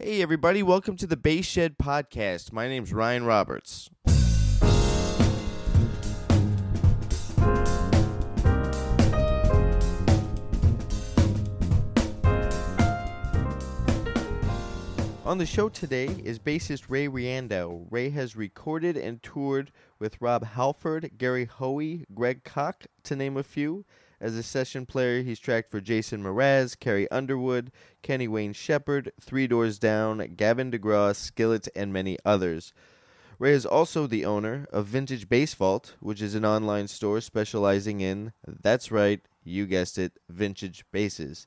Hey everybody, welcome to the Bass Shed Podcast. My name's Ryan Roberts. On the show today is bassist Ray Riendeau. Ray has recorded and toured with Rob Halford, Gary Hoey, Greg Koch, to name a few. As a session player, he's tracked for Jason Mraz, Carrie Underwood, Kenny Wayne Shepherd, Three Doors Down, Gavin DeGraw, Skillet, and many others. Ray is also the owner of Vintage Bass Vault, which is an online store specializing in, that's right, you guessed it, vintage basses.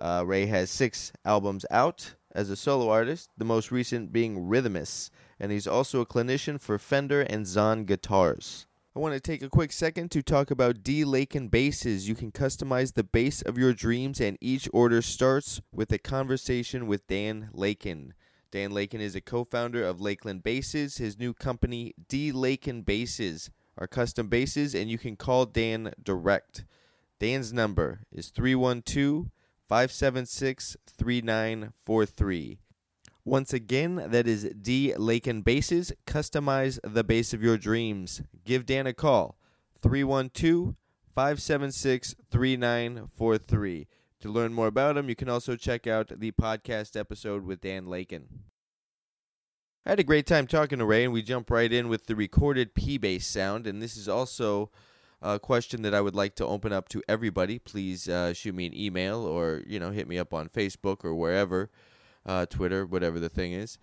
Ray has 6 albums out as a solo artist, the most recent being Rhythmus, and he's also a clinician for Fender and Zahn guitars. I want to take a quick second to talk about D. Lakin Basses. You can customize the bass of your dreams, and each order starts with a conversation with Dan Lakin. Dan Lakin is a co-founder of Lakeland Basses. His new company, D. Lakin Basses, are custom basses, and you can call Dan direct. Dan's number is 312-576-3943. Once again, that is D. Lakin Basses. Customize the bass of your dreams. Give Dan a call, 312-576-3943. To learn more about him, you can also check out the podcast episode with Dan Lakin. I had a great time talking to Ray, and we jump right in with the recorded P-bass sound, and this is also a question that I would like to open up to everybody. Please shoot me an email or, hit me up on Facebook or wherever. Twitter, whatever the thing is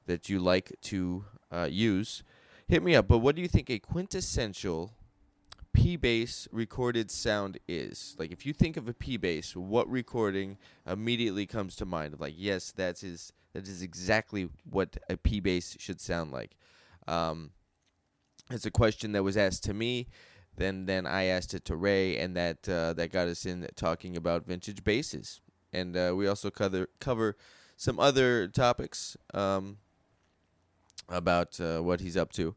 that you like to use, hit me up. But what do you think a quintessential P-bass recorded sound is? Like, if you think of a P-bass, what recording immediately comes to mind? Of like, yes, that is exactly what a P-bass should sound like. It's a question that was asked to me. Then I asked it to Ray, and that got us in talking about vintage basses. And we also cover some other topics about what he's up to.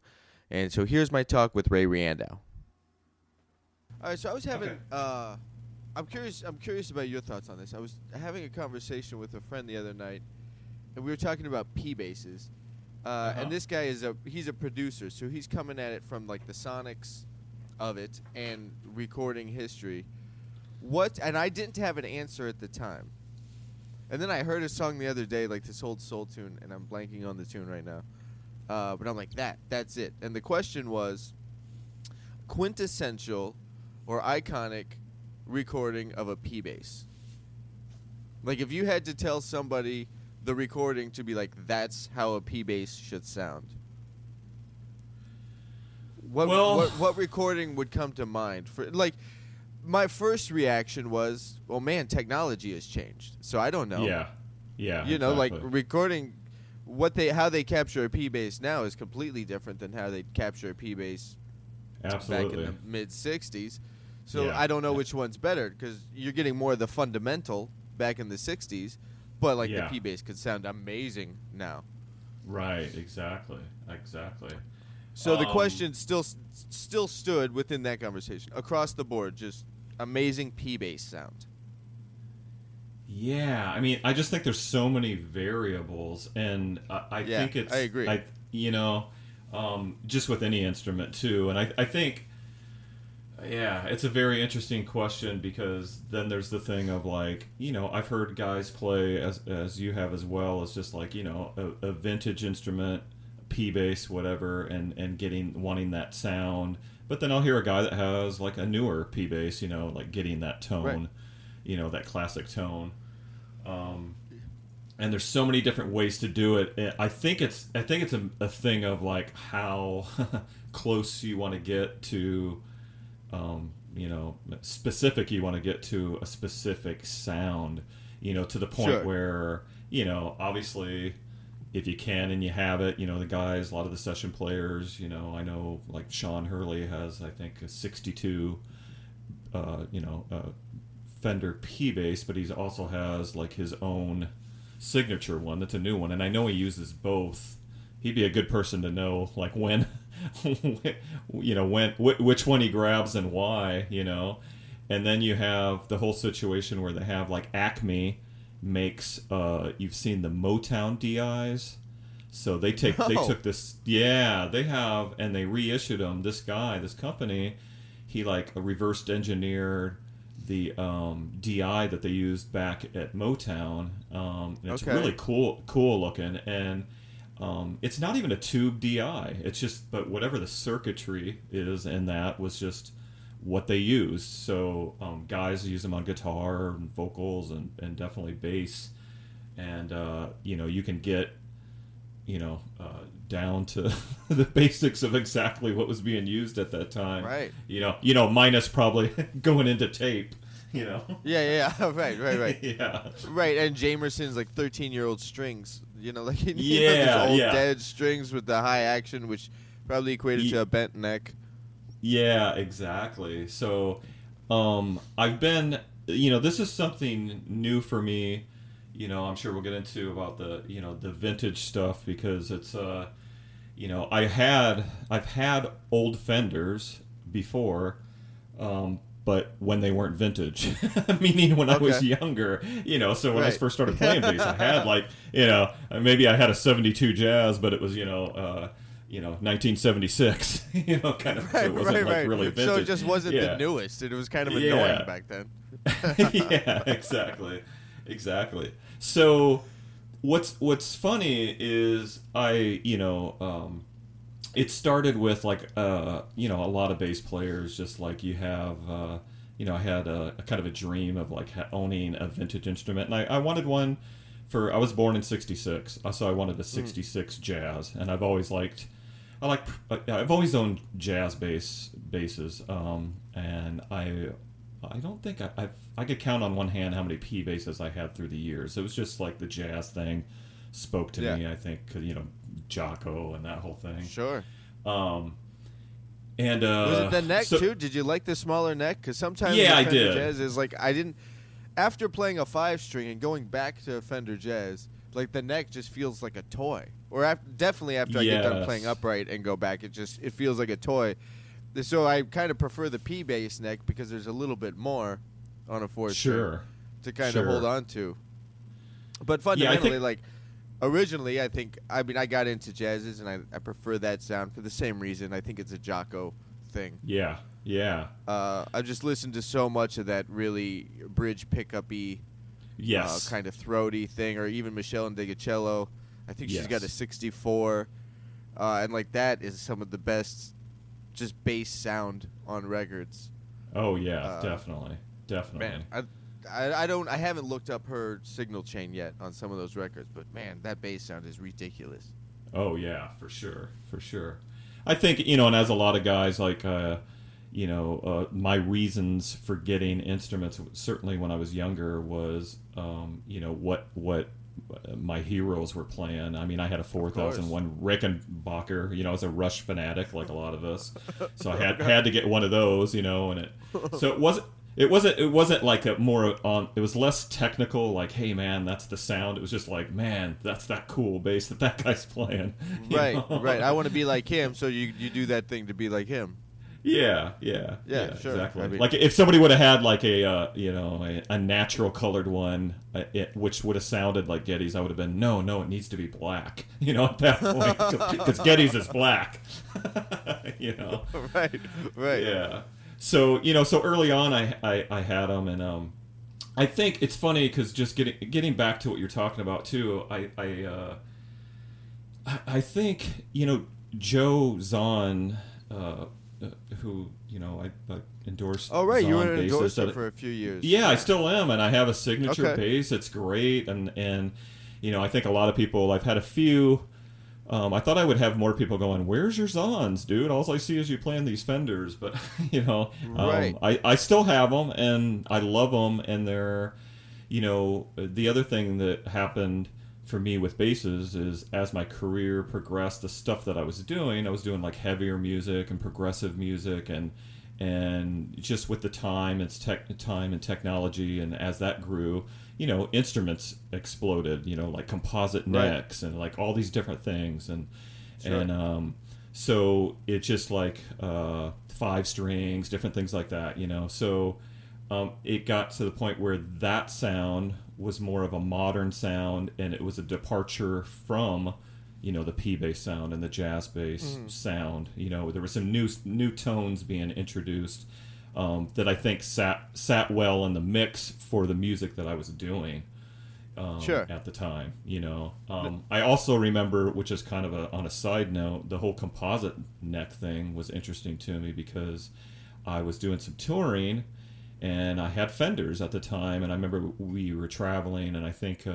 And so here's my talk with Ray Riendeau. All right, so I was having I'm curious about your thoughts on this. I was having a conversation with a friend the other night, and we were talking about P-basses. And this guy he's a producer, so he's coming at it from like the sonics of it and recording history. And I didn't have an answer at the time. And then I heard a song the other day, like this old soul tune, and I'm blanking on the tune right now. But I'm like, that's it. And the question was, quintessential or iconic recording of a P-bass. Like, if you had to tell somebody the recording to be like, that's how a P-bass should sound. What recording would come to mind? For like, my first reaction was, well, man, technology has changed. So I don't know. Yeah. Exactly. Like recording how they capture a P-bass now is completely different than how they capture a P-bass back in the mid-'60s. So I don't know which one's better, because you're getting more of the fundamental back in the 60s, but like the P-bass could sound amazing now. Right, exactly. So the question still stood within that conversation. Across the board, just amazing P-bass sound. Yeah, I mean, I just think there's so many variables, and I think it's... I agree. Just with any instrument, too. And I think, it's a very interesting question, because then there's the thing of, like, I've heard guys play, as you have as well, as just like, a vintage instrument, P-bass, whatever, and wanting that sound. But then I'll hear a guy that has like a newer P-bass, like getting that tone, right. That classic tone. And there's so many different ways to do it. I think it's a thing of like how close you want to get to, specific you want to get to a specific sound, to the point where, obviously, if you can and you have it, the guys, a lot of the session players, I know like Sean Hurley has, I think, a 62, Fender P-bass, but he also has like his own signature one that's a new one, and I know he uses both. He'd be a good person to know, like when, which one he grabs and why, And then you have the whole situation where they have like Acme makes you've seen the Motown DIs. So they took this, they have, and they reissued them. This company, he like reversed engineered the DI that they used back at Motown. And it's really cool looking, and it's not even a tube DI. It's just, but whatever the circuitry is in that was just what they used. So guys use them on guitar and vocals and definitely bass, and you can get down to the basics of exactly what was being used at that time. Right. Minus probably going into tape. Yeah. Right. Yeah. Right, and Jamerson's like 13-year-old strings. These old dead strings with the high action, which probably equated to a bent neck. Yeah, exactly. So, I've been, this is something new for me. I'm sure we'll get into about the vintage stuff, because it's I've had old Fenders before, but when they weren't vintage, meaning when I was younger, so when I first started playing bass, I had maybe I had a 72 Jazz, but it was 1976, kind of, so it wasn't really vintage. So it just wasn't the newest. It was kind of annoying back then. Yeah, exactly. So what's funny is it started with a lot of bass players, just like you have, I had a kind of a dream of owning a vintage instrument, and I wanted one I was born in '66, so I wanted a '66 Jazz, and I've always owned jazz basses, and I don't think I could count on one hand how many P basses I had through the years. It was just like the jazz thing spoke to me, I think, Jocko and that whole thing. Sure. And was it the neck too? Did you like the smaller neck? Because sometimes I did. Jazz is I didn't. After playing a 5-string and going back to Fender Jazz, the neck just feels like a toy. Or definitely after I get done playing upright and go back, it feels like a toy. So I kind of prefer the P bass neck because there's a little bit more on a 4-string to kind of hold on to. But fundamentally, originally, I got into jazzes, and I prefer that sound for the same reason. I think it's a Jocko thing. Yeah. I've just listened to so much of that really bridge pickup-y, kind of throaty thing, or even Michelle Indigocello. I think she's got a 64, and that is some of the best just bass sound on records. Oh yeah, definitely. Man, I haven't looked up her signal chain yet on some of those records, but man, that bass sound is ridiculous. Oh yeah, for sure. I think and as a lot of guys my reasons for getting instruments, certainly when I was younger, was what my heroes were playing. I had a 4001 Rickenbacker, as a Rush fanatic like a lot of us. So I had to get one of those, and it wasn't like a more on, it was less technical, hey man, that's the sound. It was just man, that's that cool bass that guy's playing. Right. I want to be like him, so you do that thing to be like him. Yeah, sure. Exactly. If somebody would have had a natural colored one, which would have sounded like Geddes, I would have been no, it needs to be black. At that point, because Geddes is black. Right. Yeah. So so early on, I had them, and I think it's funny because just getting back to what you're talking about too, I think Joe Zahn. Who I endorsed. Oh right, Zahn you were an bassist endorser for a few years. Yeah, I still am, and I have a signature bass. It's great, and I think a lot of people. I've had a few. I thought I would have more people going, "Where's your Zahns, dude? All I see is you playing these Fenders." But right. I still have them, and I love them, and they're, the other thing that happened for me with basses is as my career progressed, the stuff that I was doing heavier music and progressive music, and just with the time and technology, and as that grew, instruments exploded, composite necks and all these different things, and so it's just 5 strings, different things like that, so it got to the point where that sound was more of a modern sound, and it was a departure from, the P bass sound and the jazz bass sound. There were some new tones being introduced that I think sat well in the mix for the music that I was doing. At the time, I also remember, which is kind of on a side note, the whole composite neck thing was interesting to me because I was doing some touring and I had Fenders at the time, and I remember we were traveling, and I think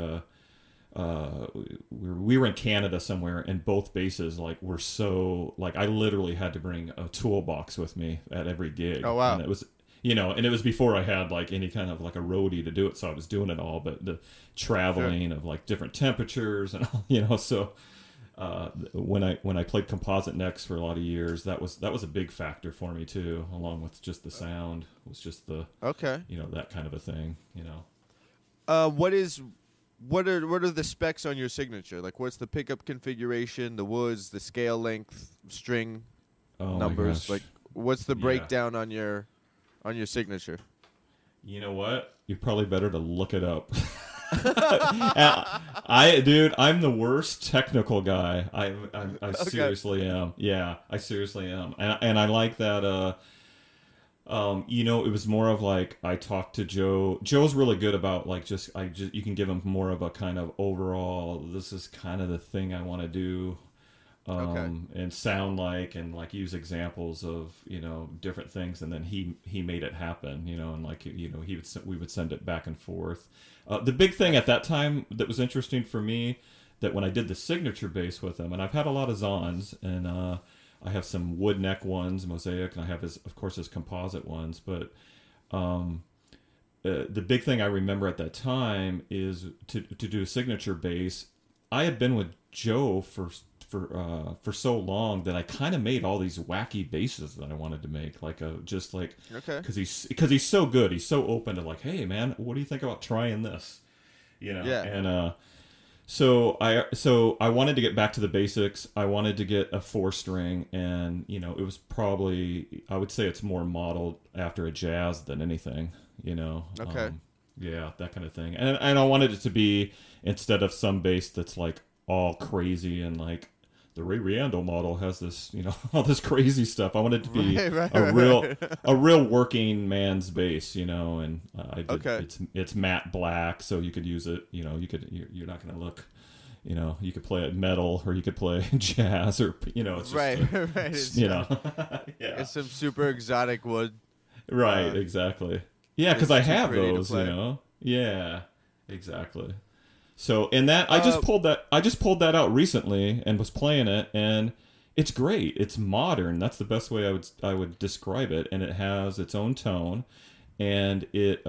we were in Canada somewhere, and both basses were so I literally had to bring a toolbox with me at every gig. Oh wow! And it was. And it was before I had any kind of a roadie to do it, so I was doing it all. But the traveling of different temperatures and all, so when I played composite necks for a lot of years, that was a big factor for me too, along with just the sound. It was just the that kind of a thing. What are the specs on your signature? What's the pickup configuration, the woods, the scale length, string numbers? What's the breakdown on your signature? You know what? You're probably better to look it up. I'm the worst technical guy. I seriously am. Yeah, I seriously am. And I like that. It was more of I talked to Joe. Joe's really good about you can give him more of a kind of overall. This is kind of the thing I want to do. And sound and use examples of different things, and then he made it happen, and we would send it back and forth. The big thing at that time that was interesting for me, that when I did the signature bass with him, and I've had a lot of Zons, and I have some wood neck ones, Mosaic, and I have his composite ones, but the big thing I remember at that time is to do a signature bass. I had been with Joe for so long that I kind of made all these wacky basses that I wanted to make, because he's so good, he's so open to hey man, what do you think about trying this, and so I wanted to get back to the basics. I wanted to get a 4-string, and it was probably, I would say it's more modeled after a jazz than anything, that kind of thing, and I wanted it to be, instead of some bass that's all crazy and the Riendeau model has this, all this crazy stuff. I wanted it to be a real working man's bass, and it's matte black, so you could use it. You're not going to look, you could play it metal or you could play jazz, or it's just it's some super exotic wood. Right, exactly. Yeah, because I have those, Yeah, exactly. So in that, I just pulled that out recently and was playing it, and it's great. It's modern. That's the best way I would describe it, and it has its own tone, and it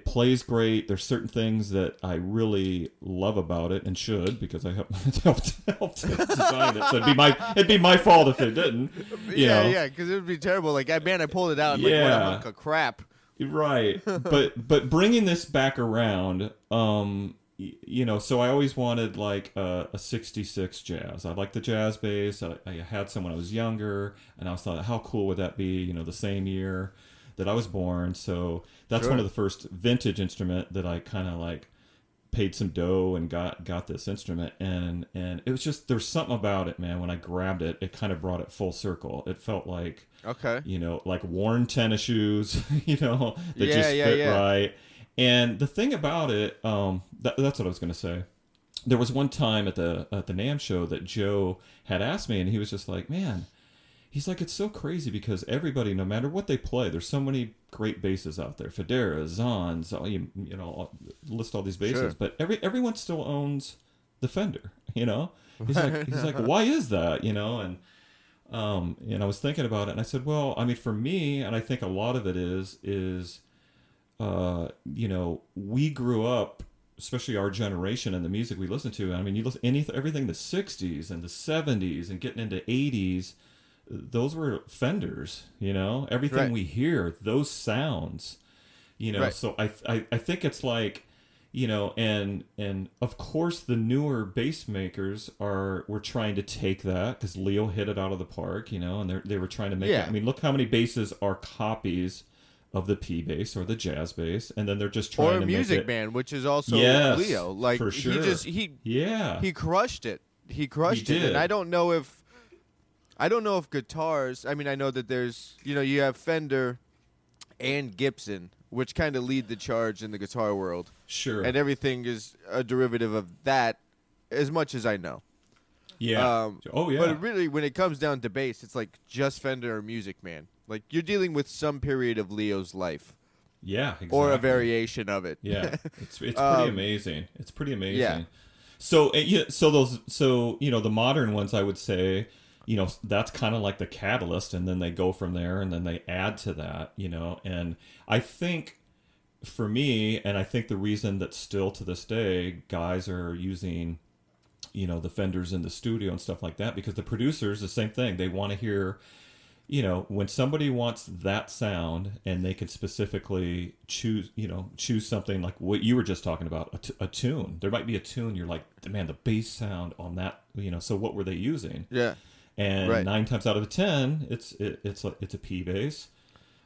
plays great. There's certain things that I really love about it, and should, because I helped design it. So it'd be my fault if it didn't. Yeah, because it would be terrible. I pulled it out and went like a crap. Right, but bringing this back around, so I always wanted a 66 jazz. I like the jazz bass. I had some when I was younger, and I thought, how cool would that be? The same year that I was born. So that's one of the first vintage instrument that I kind of paid some dough and got this instrument, and it was just, there's something about it, man. When I grabbed it, it kind of brought it full circle. It felt like worn tennis shoes, that just fit right. And the thing about it, that's what I was going to say. There was one time at the NAMM show that Joe had asked me, and he was just like, man, he's like, it's so crazy because everybody, no matter what they play, there's so many great basses out there. Federa, Zons, list all these basses, but everyone still owns the Fender, He's like, why is that, And I was thinking about it, and I said, well, I mean, for me, and I think a lot of it is we grew up, especially our generation and the music we listen to. I mean, you listen everything the 60s and the 70s and getting into 80s, those were Fenders, everything we hear, those sounds, so I think it's and of course the newer bass makers were trying to take that, because Leo hit it out of the park, and they were trying to make it. I mean, look how many basses are copies of the P bass or the jazz bass, and then they're just or trying a to music make it, band, which is also yes, Leo. Like for sure. he crushed it. He crushed He it, did. and I don't know if guitars. I mean, I know that there's you have Fender and Gibson, which kind of lead the charge in the guitar world. Sure. And everything is a derivative of that, as much as I know. Yeah. Oh yeah. But really, when it comes down to bass, it's like just Fender or Music Man. Like you're dealing with some period of Leo's life. Yeah, exactly. Or a variation of it. Yeah, it's pretty amazing. It's pretty amazing. Yeah. So the modern ones, I would say, that's kind of like the catalyst, and then they go from there, and then they add to that, and I think for me, and I think the reason that still to this day guys are using, the Fenders in the studio and stuff like that, because the producers, the same thing, they want to hear, when somebody wants that sound and they can specifically choose something like what you were just talking about, a tune. There might be a tune you're like, man, the bass sound on that, so what were they using? Yeah. And right. 9 times out of 10, it's a P bass,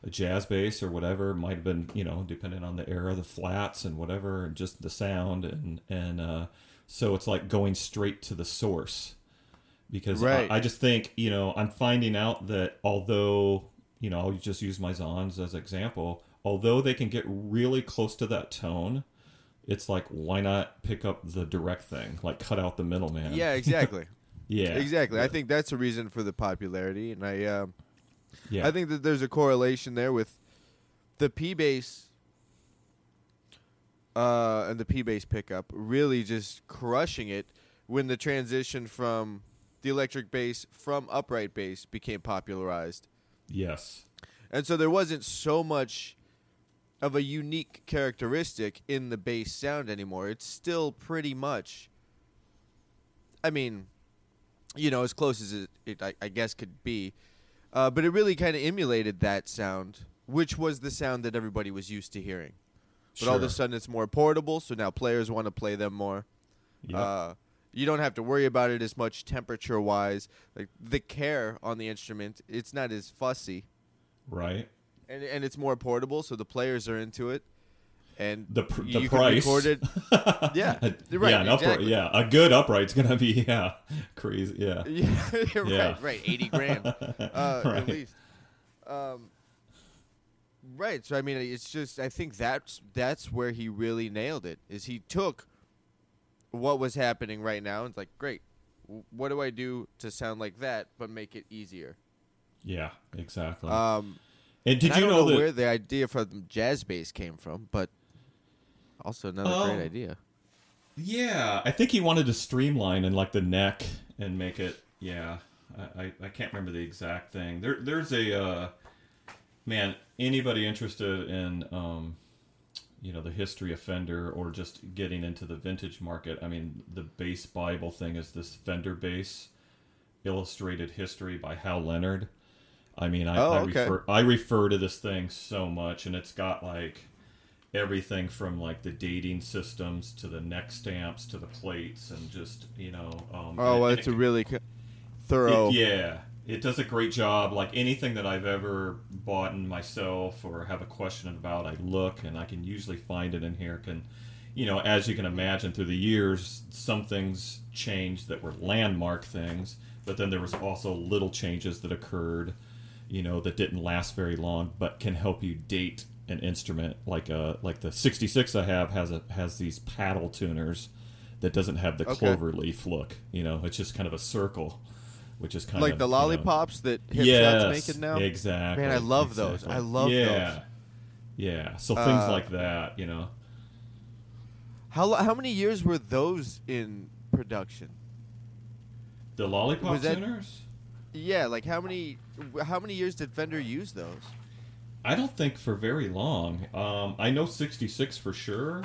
a jazz bass, or whatever. It might have been, depending on the era, the flats and whatever, and just the sound, and so it's like going straight to the source. Because right. I just think, I'm finding out that although, I'll just use my Zons as an example, although they can get really close to that tone, it's like, why not pick up the direct thing, like cut out the middleman? Yeah, exactly. Yeah, exactly. Yeah. I think that's a reason for the popularity, and Yeah. I think that there's a correlation there with the P bass and the P bass pickup really just crushing it when the transition from the electric bass from upright bass became popularized. Yes. And so there wasn't so much of a unique characteristic in the bass sound anymore. It's still pretty much, I mean, as close as it I guess could be. But it really kind of emulated that sound, which was the sound that everybody was used to hearing. But all of a sudden it's more portable, so now players want to play them more. Yep. You don't have to worry about it as much temperature-wise. Like the care on the instrument, it's not as fussy. Right. And it's more portable, so the players are into it. And the you price. Can record it. Yeah. Right, yeah, exactly. a good upright's going to be, crazy. Yeah. Yeah. Right. 80 grand right. at least. Right. So, I mean, it's just, I think that's where he really nailed it, is he took what was happening right now and it's like, great, what do I do to sound like that but make it easier? Yeah, exactly. And did you I don't know that where the idea for the jazz bass came from, but also another great idea. Yeah, I think he wanted to streamline and like the neck and make it. Yeah, I can't remember the exact thing. There's a man. Anybody interested in the history of Fender or just getting into the vintage market? I mean, the bass Bible thing is this Fender bass illustrated history by Hal Leonard. I mean, I refer to this thing so much, and it's got like everything from like the dating systems to the neck stamps to the plates and just it's a really thorough. It does a great job. Like anything that I've ever bought in myself or have a question about, I look and I can usually find it in here. As you can imagine, through the years, some things changed that were landmark things, but then there was also little changes that occurred, that didn't last very long, but can help you date an instrument. Like the 66 I have has these paddle tuners that doesn't have the clover leaf look. It's just kind of a circle. Which is kind like of the lollipops that Hipshot's making now. Exactly. Man, I love those. I love those. Yeah. So things like that, How many years were those in production? The lollipop tuners? Yeah, like how many years did Fender use those? I don't think for very long. I know 66 for sure,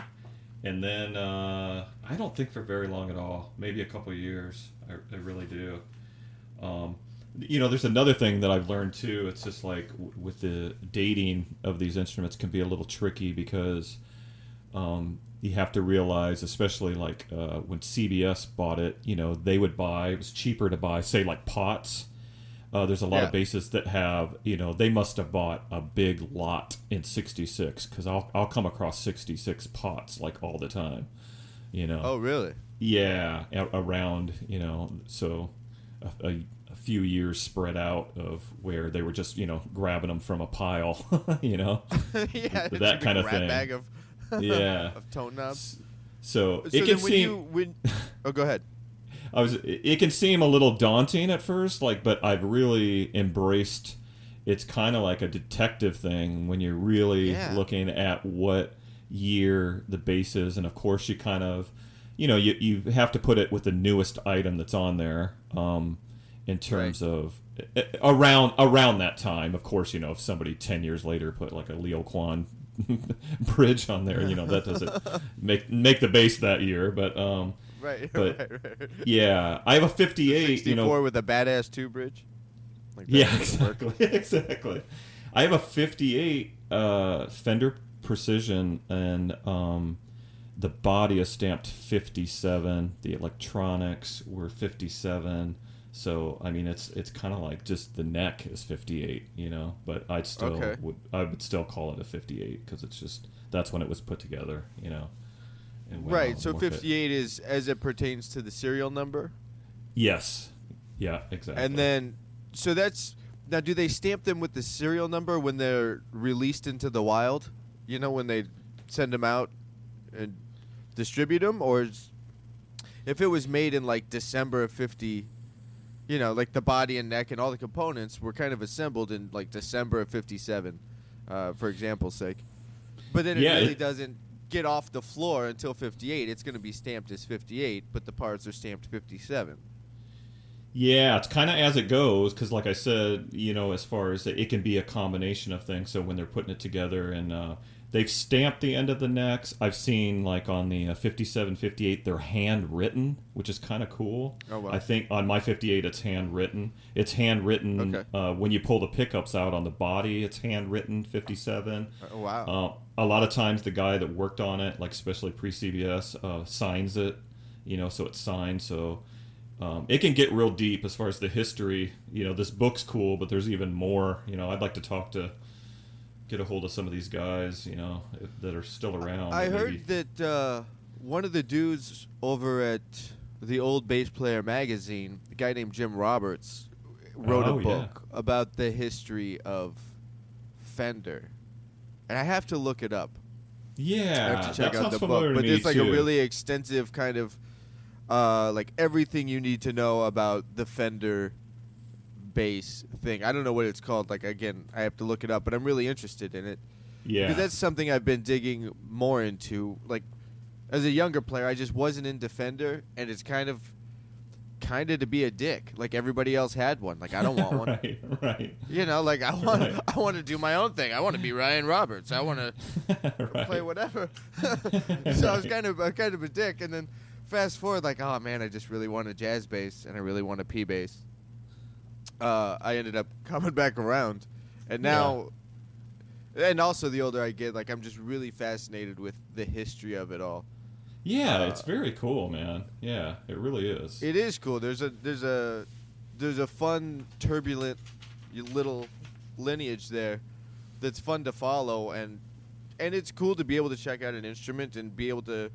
and then I don't think for very long at all. Maybe a couple years. I really do. There's another thing that I've learned too. It's just like with the dating of these instruments can be a little tricky because you have to realize, especially like when CBS bought it, they would buy, it was cheaper to buy, say like pots There's a lot Yeah. of bases that have, they must have bought a big lot in '66 because I'll come across '66 pots like all the time. Oh, really? Yeah, around, so a few years spread out of where they were just, grabbing them from a pile, Yeah, it's that a kind of rat thing. bag of Yeah. of tone knobs. So So it then can seem oh, go ahead. it can seem a little daunting at first, but I've really embraced. It's kind of like a detective thing when you're really Yeah. looking at what year the base is, and of course you kind of, you have to put it with the newest item that's on there, in terms of around that time. Of course, if somebody 10 years later put like a Leo Kwan bridge on there, that doesn't make the base that year, but Right, but right. yeah, I have a 58, 64 with a badass 2 bridge. Like that Yeah, doesn't work. exactly. Exactly. I have a 58 Fender Precision, and the body is stamped 57. The electronics were 57. So I mean, it's kind of like just the neck is 58, But I would still call it a 58 because it's just that's when it was put together, And when Right, I'll so work it. 58 is as it pertains to the serial number. Yes. Yeah. Exactly. And then, so that's, now do they stamp them with the serial number when they're released into the wild? When they send them out and distribute them? Or if it was made in like December of 50, like the body and neck and all the components were kind of assembled in like December of 57, for example's sake. But then it really doesn't get off the floor until 58. It's going to be stamped as 58, but the parts are stamped 57. Yeah, it's kind of as it goes, because like I said, as far as it can be a combination of things. So when they're putting it together, and they've stamped the end of the necks. I've seen like on the 57, 58, they're handwritten, which is kind of cool. Oh, wow. I think on my 58, it's handwritten. It's handwritten when you pull the pickups out on the body. It's handwritten 57. Oh, wow. A lot of times the guy that worked on it, like especially pre-CBS, signs it, so it's signed. So it can get real deep as far as the history. This book's cool, but there's even more. I'd like to get a hold of some of these guys, that are still around. I heard that one of the dudes over at the Old Bass Player magazine, a guy named Jim Roberts, wrote a book about the history of Fender. And I have to look it up. Yeah, I have to check that out sounds the familiar book. to But me it's like too. a really extensive kind of, like everything you need to know about the Fender bass thing. I don't know what it's called. Like, again, I have to look it up, but I'm really interested in it. Yeah, Because that's something I've been digging more into. Like, as a younger player, I just wasn't into Fender, and it's kind of to be a dick. Like, everybody else had one. Like, I don't want one. right. Like I want Right. I want to do my own thing. I want to be Ryan Roberts. I want to Right. play whatever. So I was kind of a dick, and then fast forward, like, oh man, I just really want a jazz bass, and I really want a P bass. I ended up coming back around, and now, and also the older I get, like, I'm just really fascinated with the history of it all. Yeah, it's very cool, man. Yeah, it really is. It is cool. There's a fun, turbulent little lineage there that's fun to follow, and it's cool to be able to check out an instrument and be able to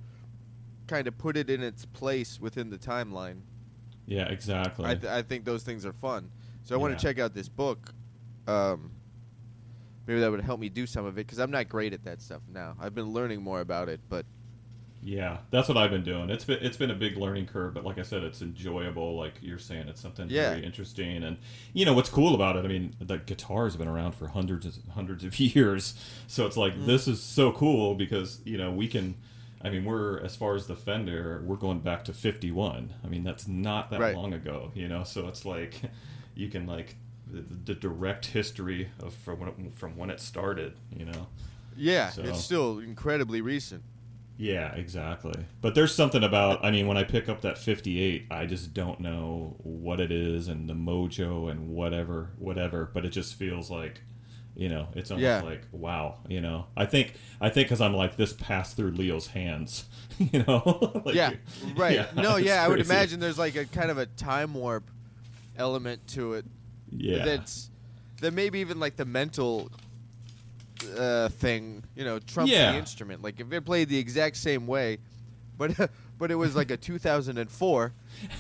kind of put it in its place within the timeline. Yeah, exactly. I think those things are fun. So I want Yeah. to check out this book. Maybe that would help me do some of it, because I'm not great at that stuff now. I've been learning more about it, but Yeah, that's what I've been doing. It's been a big learning curve, but like I said, it's enjoyable. Like you're saying, it's something very interesting. And what's cool about it? I mean, the guitar's been around for hundreds of years, so it's like this is so cool because we can. I mean, we're as far as the Fender, we're going back to '51. I mean, that's not that long ago, So it's like you can like the direct history of from when it started, yeah, So- it's still incredibly recent. Yeah, exactly. But there's something about, I mean, when I pick up that 58, I just don't know what it is and the mojo and whatever, but it just feels like, it's almost like, wow, I think because I'm like, this passed through Leo's hands, like, Yeah, right. Yeah, No, it's yeah, I would crazy. imagine there's like a kind of a time warp element to it, Yeah. That maybe even like the mental thing, trumps Yeah. the instrument. Like if it played the exact same way, but but it was like a 2004,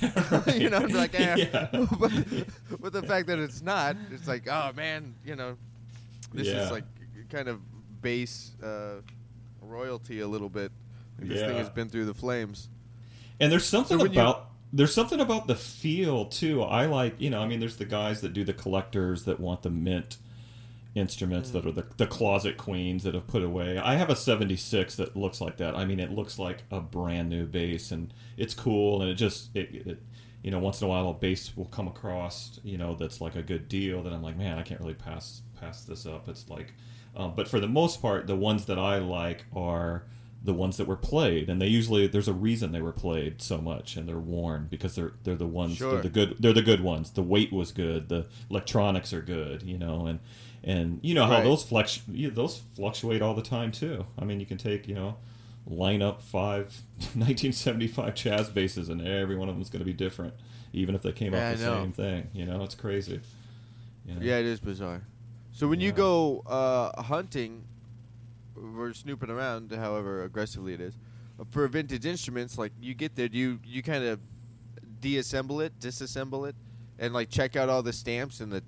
I'd be like, Yeah. but the fact that it's not, it's like, oh man, this Yeah. is like kind of base royalty a little bit. This thing Yeah. has been through the flames. And there's something about the feel too. I like, there's the guys that do the collectors that want the mint instruments that are the closet queens that have put away. I have a 76 that looks like that. I mean, it looks like a brand new bass, and it's cool, and it once in a while a bass will come across, that's like a good deal that I'm like, man, I can't really pass this up. It's like, but for the most part, the ones that I like are the ones that were played, and there's a reason they were played so much, and they're worn because they're the ones, sure. they're the good ones. The weight was good, the electronics are good, and you know how Right. those fluctuate all the time too. I mean, you can take line up 5 1975 jazz basses, and every one of them is going to be different, even if they came Yeah, off the I know. same thing. It's crazy. Yeah, it is bizarre. So when you go hunting or snooping around, however aggressively it is, for vintage instruments, like you get there, you kind of disassemble it, and like check out all the stamps and the.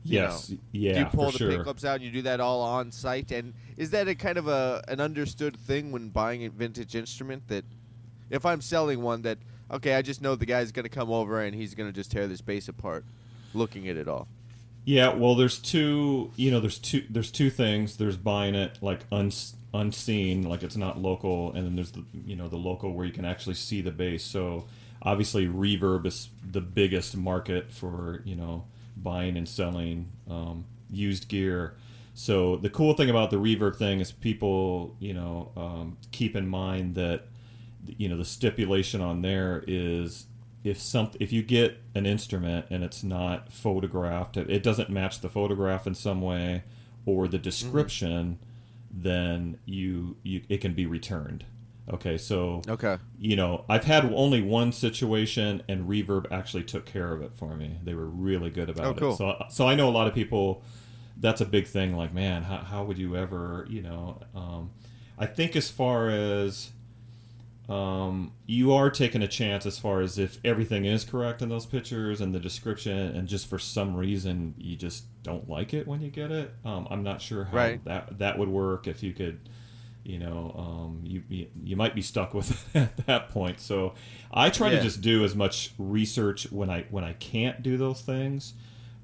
Yes. Do Yeah. you pull for the sure. pickups out and you do that all on site? And is that a kind of an understood thing when buying a vintage instrument, that if I'm selling one, that okay, I just know the guy's going to come over and he's going to just tear this bass apart looking at it all? Yeah, well, there's two things. There's buying it like unseen, like it's not local, and then there's the local where you can actually see the bass. So obviously, reverb is the biggest market for buying and selling used gear. So the cool thing about the reverb thing is people keep in mind that the stipulation on there is if you get an instrument and it's not photographed, it doesn't match the photograph in some way or the description, then it can be returned. Okay, so I've had only one situation, and Reverb actually took care of it for me. They were really good about cool. it. So I know a lot of people. That's a big thing. Like, man, how would you ever? I think as far as you are taking a chance as far as if everything is correct in those pictures and the description, and just for some reason you just don't like it when you get it. I'm not sure how that would work if you could. You might be stuck with it at that point. So I try to just do as much research when I can't do those things,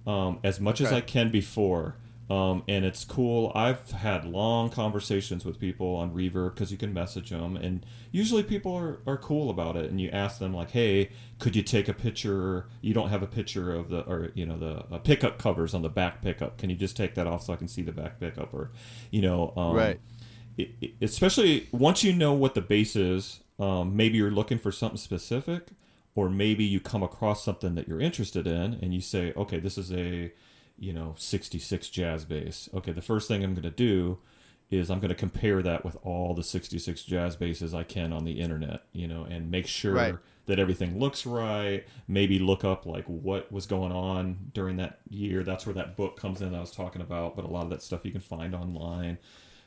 as much as I can before. And it's cool. I've had long conversations with people on Reverb because you can message them, and usually people are cool about it. And you ask them like, "Hey, could you take a picture? You don't have a picture of the pickup covers on the back pickup. Can you just take that off so I can see the back pickup?" Or, Right. Especially once you know what the bass is, maybe you're looking for something specific, or maybe you come across something that you're interested in, and you say, "Okay, this is a 66 jazz bass. Okay, the first thing I'm going to do is I'm going to compare that with all the 66 jazz basses I can on the internet, and make sure that everything looks right. Maybe look up like what was going on during that year." That's where that book comes in that I was talking about, but a lot of that stuff you can find online.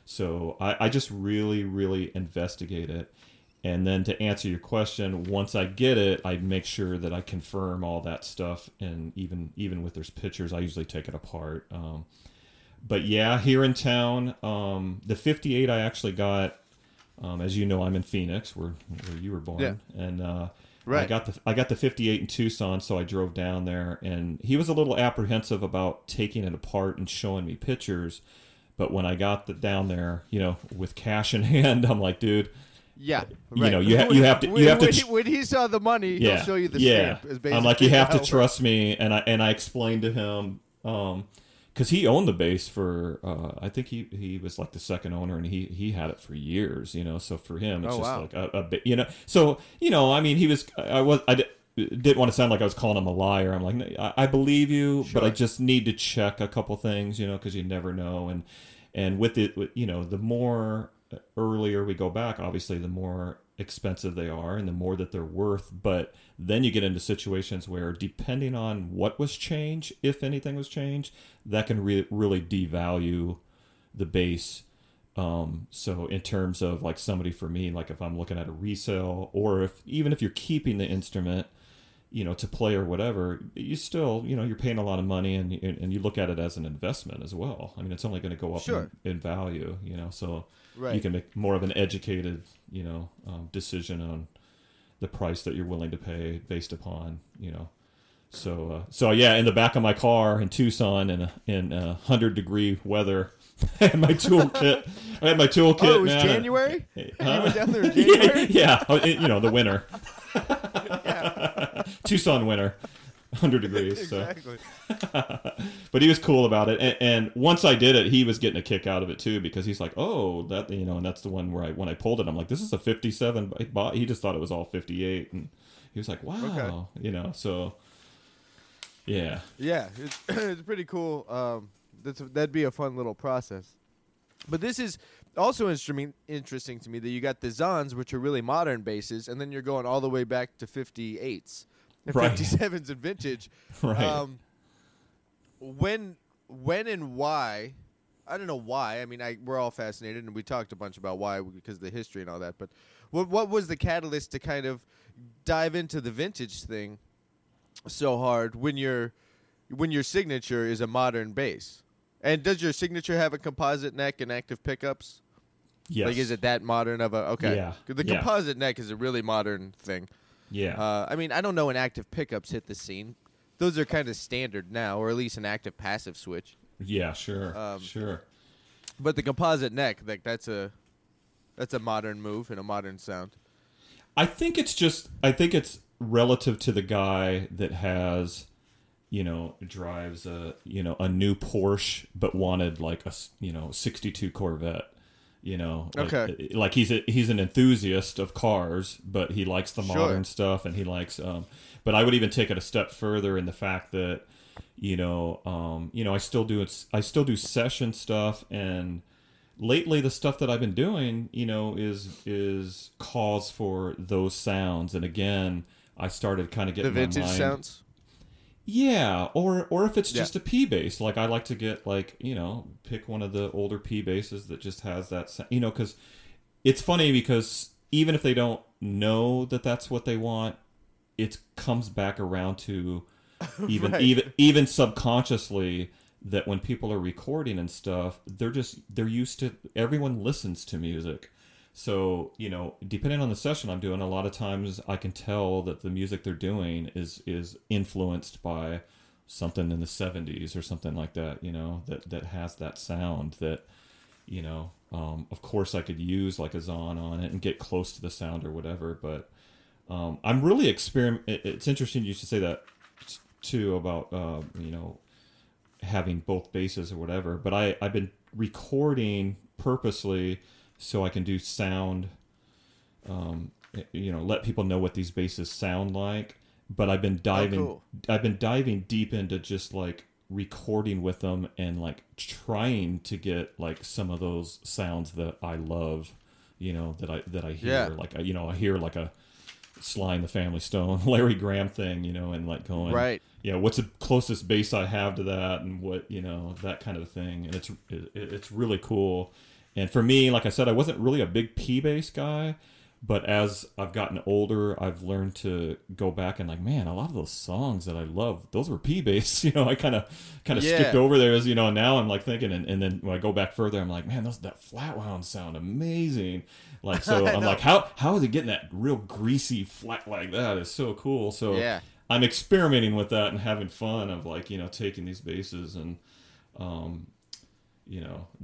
So I just really, really investigate it. And then to answer your question, once I get it, I make sure that I confirm all that stuff. And even with there's pictures, I usually take it apart. But yeah, here in town, the 58 I actually got, as you know, I'm in Phoenix, where you were born. Yeah. And I got the 58 in Tucson, so I drove down there. And he was a little apprehensive about taking it apart and showing me pictures. But when I got down there, with cash in hand, I'm like, dude, yeah, you have to. When he saw the money, he'll show you the stamp. I'm like, you have to trust me, and I explained to him, because he owned the bass for, I think he was like the second owner, and he had it for years, So for him, it's like a bit, So I mean, I didn't want to sound like I was calling him a liar. I'm like, I believe you, but I just need to check a couple things, because you never know. And with it, the more earlier we go back, obviously, the more expensive they are and the more that they're worth. But then you get into situations where, depending on what was changed, if anything was changed, that can really devalue the bass. So in terms of like somebody, for me, like if I'm looking at a resale, or even if you're keeping the instrument, to play or whatever, you still, you're paying a lot of money, and you look at it as an investment as well. I mean, it's only going to go up in value, so Right. you can make more of an educated, decision on the price that you're willing to pay based upon, So yeah, in the back of my car in Tucson in 100-degree weather, I had my toolkit. Oh, it was man. January? Huh? You went down there in January? Yeah. The winter. Yeah. Tucson winter, 100 degrees. Exactly. So. But he was cool about it, and once I did it, he was getting a kick out of it too, because he's like, "Oh, that," and that's the one where when I pulled it, I'm like, "This is a 57." He just thought it was all 58, and he was like, "Wow," So yeah, it's pretty cool. That'd be a fun little process. But this is also interesting to me that you got the Zons, which are really modern basses, and then you're going all the way back to 58s and Right. 57s and vintage. right. When and why? I don't know why. I mean, we're all fascinated, and we talked a bunch about why because of the history and all that. But what was the catalyst to kind of dive into the vintage thing so hard when your signature is a modern bass? And does your signature have a composite neck and active pickups? Yes. Like, is it that modern of a... Okay. Yeah. The Yeah. composite neck is a really modern thing. Yeah. I mean, I don't know when active pickups hit the scene. Those are kind of standard now, or at least an active passive switch. Yeah. Sure. Sure. But the composite neck, that's a modern move and a modern sound. I think it's relative to the guy that has, drives a new Porsche, but wanted like a 62 Corvette. Okay. Like he's an enthusiast of cars, but he likes the modern stuff, and he likes. But I would even take it a step further in the fact that, I still do session stuff, and lately the stuff that I've been doing, is calls for those sounds, and again, I started kind of getting The vintage my mind, sounds? yeah, or if it's just a P bass, like I like to get pick one of the older P basses that just has that, because it's funny, because even if they don't know that that's what they want, it comes back around to even Right. even subconsciously, that when people are recording and stuff, they're used to, everyone listens to music. So, depending on the session I'm doing, a lot of times I can tell that the music they're doing is influenced by something in the 70s or something like that, that has that sound that, of course I could use like a Zon on it and get close to the sound or whatever. But I'm really it's interesting you should say that too about, having both basses or whatever. But I've been recording purposely so I can do sound, let people know what these basses sound like. But I've been diving deep into just like recording with them and like trying to get like some of those sounds that I love, that I hear. Yeah. Like, I hear like a Sly and the Family Stone, Larry Graham thing, and like going, Right. what's the closest bass I have to that, and what, that kind of thing. And it's really cool. And for me, like I said, I wasn't really a big P bass guy, but as I've gotten older, I've learned to go back and like, man, a lot of those songs that I love, those were P bass. I kind of skipped over there, as and now I'm like thinking, and then when I go back further, I'm like, man, that flat wound sound amazing. Like, so I'm like, how is it getting that real greasy flat like that? Is so cool. So Yeah. I'm experimenting with that and having fun of like, taking these basses and,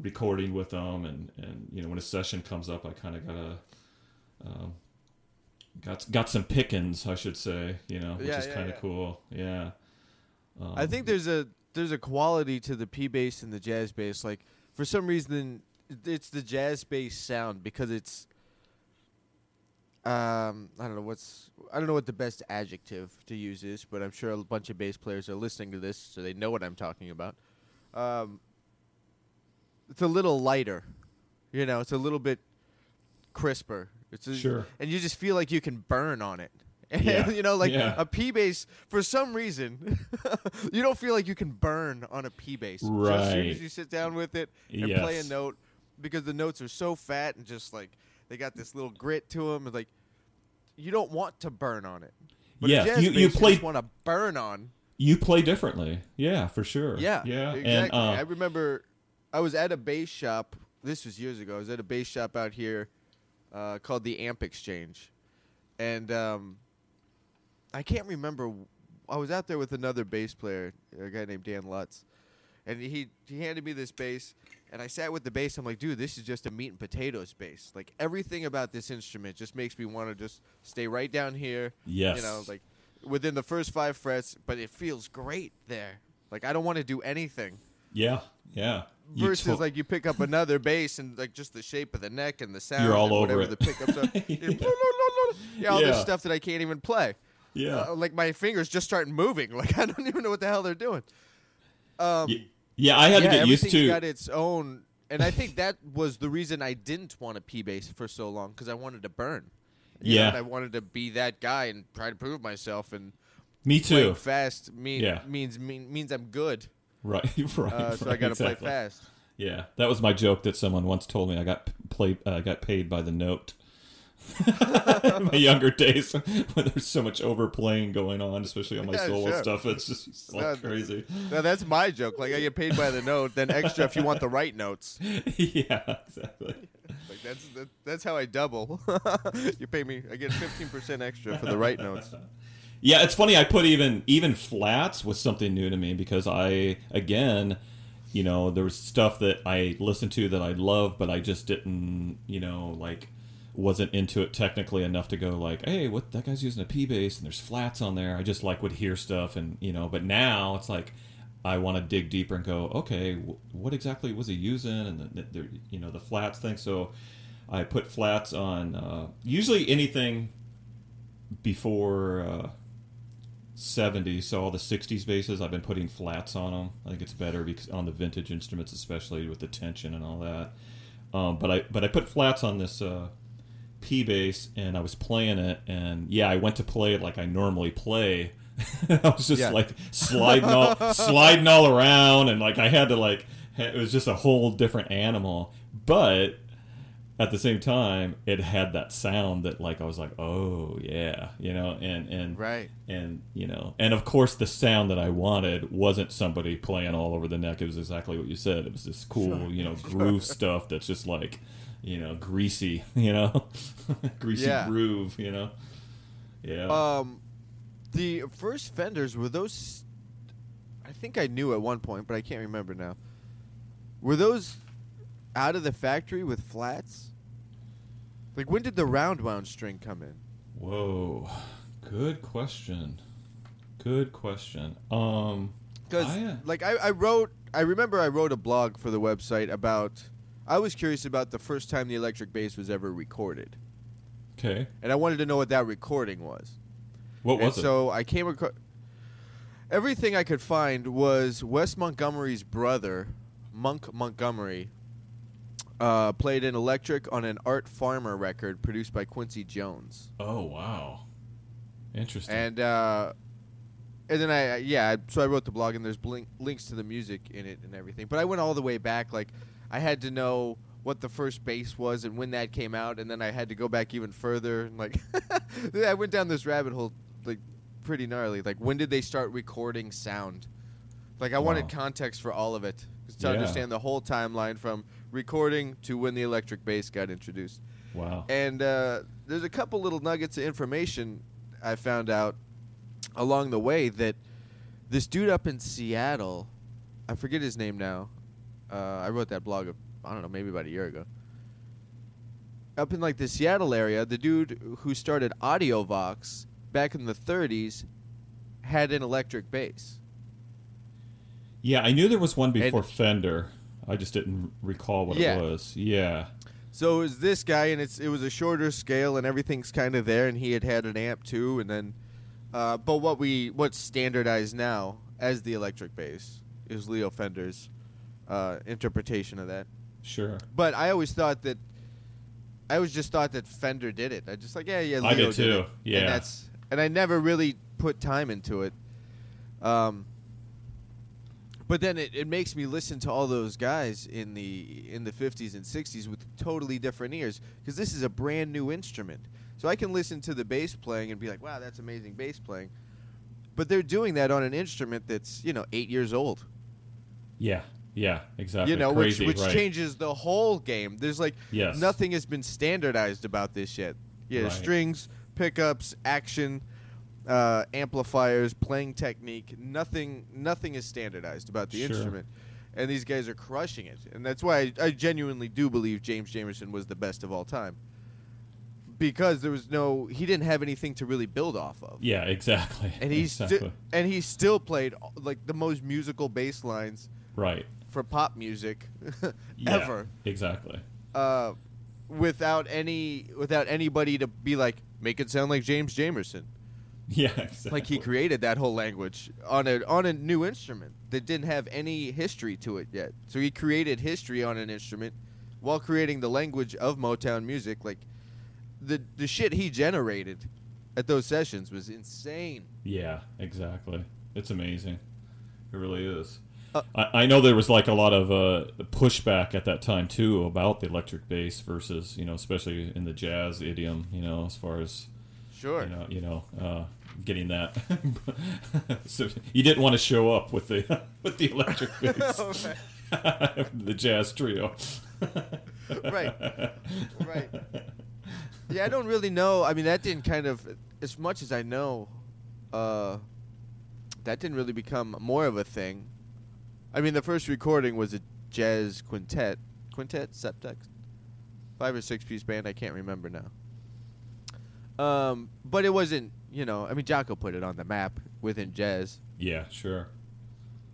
recording with them, and when a session comes up, I kind of got some pickings, I should say, which is kind of cool. Yeah. I think there's a quality to the P bass and the jazz bass. Like, for some reason, it's the jazz bass sound because it's I don't know what the best adjective to use is, but I'm sure a bunch of bass players are listening to this, so they know what I'm talking about. It's a little lighter, it's a little bit crisper. Sure. And you just feel like you can burn on it. And, Yeah. a P bass, for some reason, you don't feel like you can burn on a P bass. Right. As soon as you sit down with it and Yes. play a note, because the notes are so fat and just like they got this little grit to them, and like you don't want to burn on it. But Yes, a jazz you bass play- just want to burn on. You play differently. Yeah, for sure. Yeah, Yeah. exactly. And, I remember I was at a bass shop. This was years ago. I was at a bass shop out here called the Amp Exchange, and I can't remember. I was out there with another bass player, a guy named Dan Lutz, and he handed me this bass, and I sat with the bass. I'm like, dude, this is just a meat and potatoes bass. Like everything about this instrument just makes me want to just stay right down here. Yes. Like within the first 5 frets, but it feels great there. Like I don't want to do anything. Yeah. Yeah. Versus like you pick up another bass and like just the shape of the neck and the sound. You're all and over whatever it. the pickups are. All this Yeah. stuff that I can't even play. Yeah. Like my fingers just start moving. Like I don't even know what the hell they're doing. Yeah, I had to get used everything's to. got its own, and I think that was the reason I didn't want a P bass for so long, because I wanted to burn. You know, Yeah. and I wanted to be that guy and try to prove myself. And Me playing too. fast Yeah. means I'm good. Right. Right. So I got to exactly. play fast. Yeah, that was my joke that someone once told me. I got paid by the note. In my younger days, when there's so much overplaying going on, especially on my Yeah, sure. sure. stuff, it's just like crazy. No, that's my joke. Like I get paid by the note, then extra if you want the right notes. Yeah, exactly. Like that's how I double. You pay me, I get 15% extra for the right notes. Yeah, it's funny. I put even flats was something new to me because again, there was stuff that I listened to that I loved, but I just didn't, wasn't into it technically enough to go like, hey, what, that guy's using a P bass and there's flats on there. I just would hear stuff and but now it's like I want to dig deeper and go, okay, what exactly was he using, and the flats thing. So I put flats on usually anything before 70s, so all the 60s basses I've been putting flats on them. I think it's better because on the vintage instruments, especially with the tension and all that. But I put flats on this P bass, and I was playing it, and I went to play it like I normally play. I was just like sliding all around, and like I had to it was just a whole different animal. But at the same time, it had that sound that I was like, oh yeah, and right, and and of course the sound that I wanted wasn't somebody playing all over the neck. It was exactly what you said. It was this cool, groove stuff that's just greasy, greasy groove, Yeah. The first Fenders, were those, I think I knew at one point, but I can't remember now. Were those out of the factory with flats? Like, when did the round wound string come in? Whoa. Good question. Because, I remember I wrote a blog for the website about, I was curious about the first time the electric bass was ever recorded. Okay. And I wanted to know what that recording was. What was it? So I came across, everything I could find was Wes Montgomery's brother, Monk Montgomery, played an electric on an Art Farmer record produced by Quincy Jones. Oh, wow. Interesting. And then so I wrote the blog, and there's links to the music in it and everything. But I went all the way back. Like, I had to know what the first bass was and when that came out, and then I had to go back even further. And I went down this rabbit hole, pretty gnarly. Like, when did they start recording sound? Like, I wanted context for all of it to understand the whole timeline from recording to when the electric bass got introduced. Wow. And there's a couple little nuggets of information I found out along the way that this dude up in Seattle, I forget his name now. I wrote that blog, I don't know, maybe about a year ago. Up in the Seattle area, the dude who started Audiovox back in the 30s had an electric bass. Yeah, I knew there was one before Fender. I just didn't recall what it was. Yeah. So it was this guy, and it was a shorter scale, and everything's kind of there, and he had an amp too, and then, but what's standardized now as the electric bass is Leo Fender's interpretation of that. Sure. But I always thought that I always just thought that Fender did it. I just like, yeah, Leo I did too. it. Yeah. And I never really put time into it. But then it makes me listen to all those guys in the 50s and 60s with totally different ears, because this is a brand new instrument. So I can listen to the bass playing and be like, wow, that's amazing bass playing. But they're doing that on an instrument that's, 8 years old. Yeah, exactly. Which right. changes the whole game. There's nothing has been standardized about this yet. Yeah, Right. Strings, pickups, action, amplifiers, playing technique. Nothing is standardized about the Sure. instrument. And these guys are crushing it. And that's why I genuinely do believe James Jamerson was the best of all time. Because he didn't have anything to really build off of. Yeah, exactly. And he still played like the most musical bass lines right for pop music Yeah, ever. Exactly. Without anybody to be like, make it sound like James Jamerson. Yeah, exactly. Like he created that whole language on a new instrument that didn't have any history to it yet. So he created history on an instrument while creating the language of Motown music. Like the shit he generated at those sessions was insane. Yeah, exactly. It's amazing. It really is. I know there was like a lot of pushback at that time too about the electric bass versus, especially in the jazz idiom, as far as Sure. getting that. So you didn't want to show up with the electric bass. The jazz trio. Right. Yeah, I don't really know. I mean, that didn't as much as I know, that didn't really become more of a thing. I mean, the first recording was a jazz quintet, septex, 5 or 6 piece band. I can't remember now. But it wasn't, I mean, Jocko put it on the map within jazz. Yeah, sure.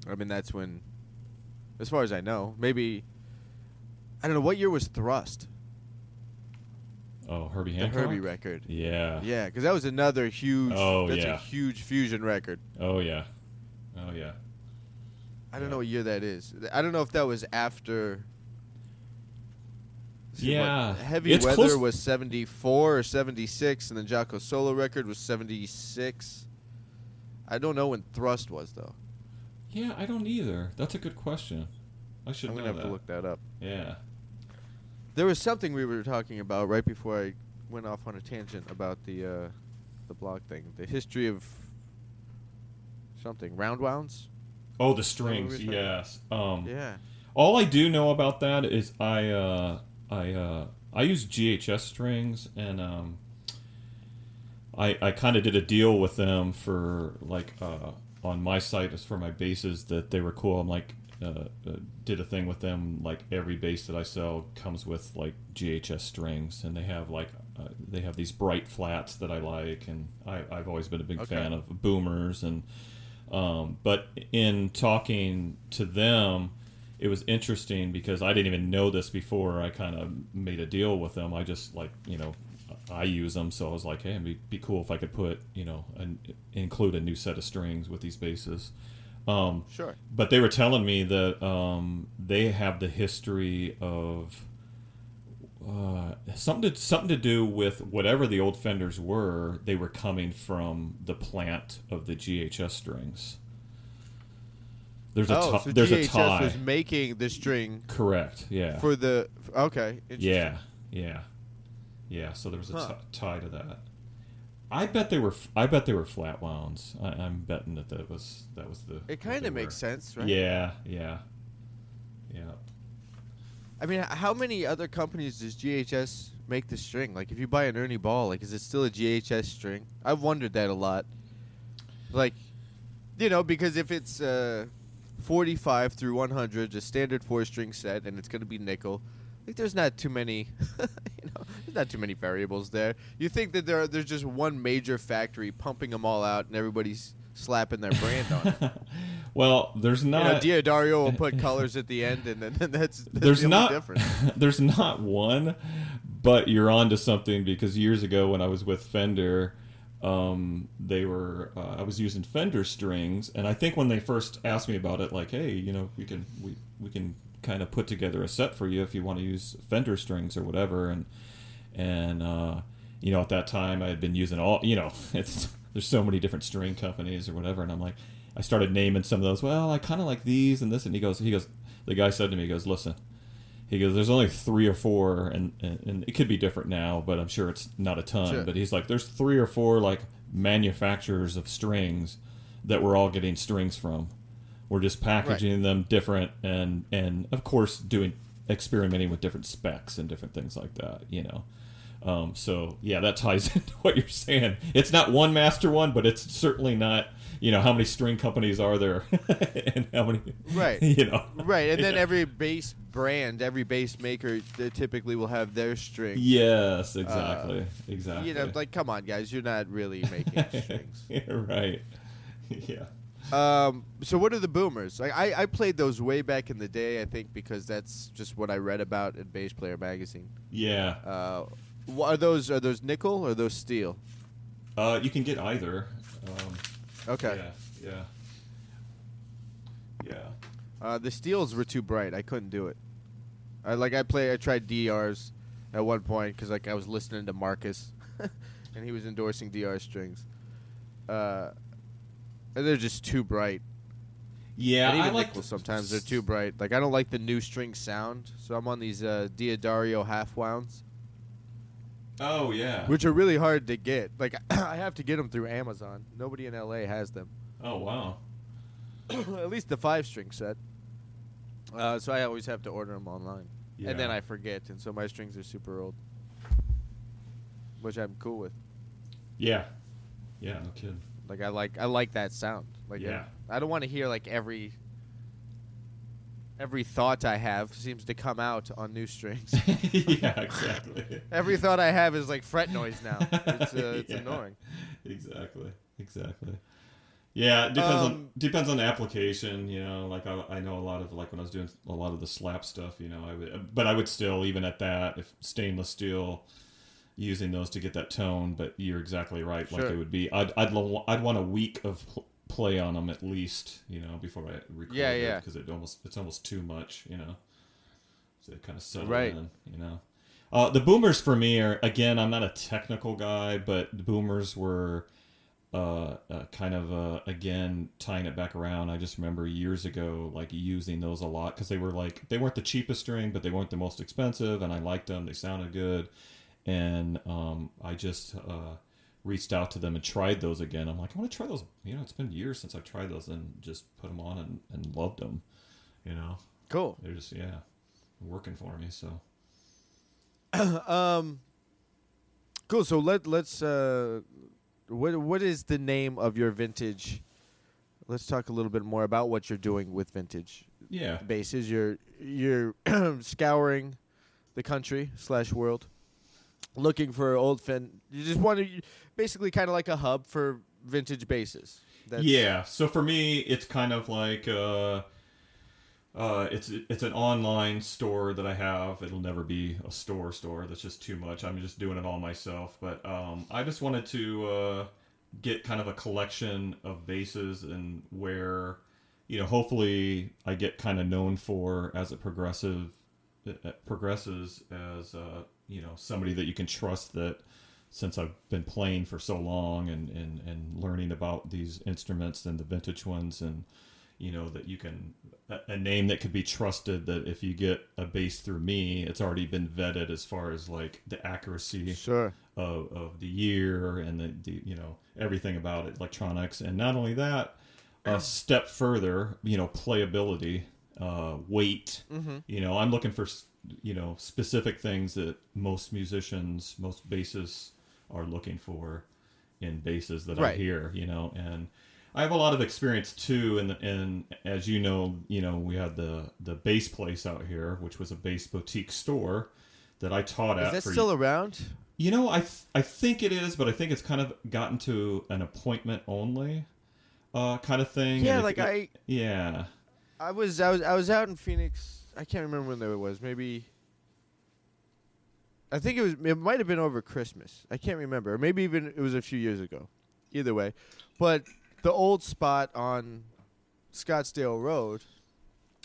I mean, that's when, as far as I know, maybe, I don't know, what year was Thrust? Oh, Herbie The Hancock? Herbie record. Yeah. Yeah, because that was another huge, a huge fusion record. Oh, yeah. I don't know what year that is. I don't know if that was after. Heavy It's Weather close. was 74 or 76, and then Jocko's solo record was 76. I don't know when Thrust was, though. Yeah, I don't either. That's a good question. I should I'm know going to have that. to look that up. Yeah. There was something we were talking about right before I went off on a tangent about the blog thing. The history of something. Round wounds? Oh, the strings, Is that what we were talking yes. Yeah. All I do know about that is I use GHS strings, and I kind of did a deal with them for on my site as for my basses that they were cool. I'm like did a thing with them, like every bass that I sell comes with like GHS strings, and they have these bright flats that I like, and I've always been a big fan of boomers, and but in talking to them, it was interesting because I didn't even know this before I kind of made a deal with them. I just I use them, so I was like, hey, it'd be cool if I could put include a new set of strings with these basses. Sure. But they were telling me that they have the history of something to do with whatever the old Fenders were. They were coming from the plant of the GHS strings. There's a so there's GHS a tie. was making the string. Correct. Yeah. Okay. Yeah. So there was a tie to that. I bet they were flat wounds. I'm betting that was the. It kind of makes sense, right? Yeah. I mean, how many other companies does GHS make the string? Like, if you buy an Ernie Ball, like, is it still a GHS string? I've wondered that a lot. Like, because if it's 45 through 100, a standard 4-string set, and it's going to be nickel, like, there's not too many, there's not too many variables there. You think that there's just one major factory pumping them all out, and everybody's slapping their brand on it. Well, there's not. Diodario will put colors at the end, and then that's there's the not only difference. There's not one, but you're onto something, because years ago when I was with Fender, they were I was using Fender strings, and I think when they first asked me about it, like, hey, we can kind of put together a set for you if you want to use Fender strings or whatever, And at that time I had been using all, there's so many different string companies or whatever, and I'm like, I started naming some of those. Well, I kind of like these and this, and he goes, the guy said to me, he goes, listen, he goes, there's only 3 or 4, and it could be different now, but I'm sure it's not a ton. Sure. But he's like, there's 3 or 4 like manufacturers of strings that we're all getting strings from. We're just packaging them different, and of course experimenting with different specs and different things like that, So yeah, that ties into what you're saying. It's not one master one, but it's certainly not. How many string companies are there, and how many? Right. Right, and then every bass brand, every bass maker, they typically will have their string. Yes, exactly. Like, come on, guys, you're not really making strings. Right. Yeah. So what are the boomers? Like, I played those way back in the day, I think, because that's just what I read about in Bass Player magazine. Yeah. Are those nickel or are those steel? You can get either. Okay. Yeah. The steels were too bright. I couldn't do it. I tried DRs at one point because I was listening to Marcus, and he was endorsing DR strings. And they're just too bright. Yeah, and even I like nickel sometimes they're too bright. Like, I don't like the new string sound, so I'm on these Diodario half wounds. Oh yeah. Which are really hard to get. Like, I have to get them through Amazon. Nobody in LA has them. Oh wow. At least the 5-string set. So I always have to order them online. Yeah. And then I forget, and so my strings are super old. Which I'm cool with. Yeah. Yeah, no kidding. Like, I like that sound. Like, yeah. I don't want to hear like every thought I have seems to come out on new strings. Yeah, exactly. Every thought I have is like fret noise now. It's annoying. Exactly. Yeah, it depends on the application. Like I know a lot of, like when I was doing a lot of the slap stuff. I would still, even at that, if stainless steel, using those to get that tone. But you're exactly right. Sure. Like it would be, I'd want a week of play on them at least, before I record it, because it's almost too much, so it kind of settle in, the boomers for me are, again, I'm not a technical guy, but the boomers were kind of again, tying it back around. I just remember years ago, like, using those a lot because they weren't the cheapest string, but they weren't the most expensive, and I liked them. They sounded good, and I just reached out to them and tried those again. I'm like, I want to try those. It's been years since I've tried those, and just put them on and loved them. Cool. They're just working for me. So. Cool. So let's. What is the name of your vintage? Let's talk a little bit more about what you're doing with vintage. Yeah. Basses. You're scouring the country / world, looking for old You just want to basically kind of like a hub for vintage basses. Yeah. So for me, it's kind of like it's an online store that I have. It'll never be a store. That's just too much. I'm just doing it all myself. But I just wanted to get kind of a collection of basses, and where hopefully I get kind of known for as it progresses as somebody that you can trust, that since I've been playing for so long and learning about these instruments and the vintage ones, and that you can, a name that could be trusted, that if you get a bass through me, it's already been vetted as far as like the accuracy of the year and the everything about it, electronics, and not only that, a step further, playability, weight. Mm-hmm. I'm looking for specific things that most bassists are looking for in basses that I hear, and I have a lot of experience too, and as we had the bass place out here, which was a bass boutique store that I taught at. Is that still around? I think it is, but I think it's kind of gotten to an appointment only kind of thing. Yeah, I was out in Phoenix. I can't remember when it was. Maybe. I think it might have been over Christmas. I can't remember. Or maybe even it was a few years ago. Either way. But the old spot on Scottsdale Road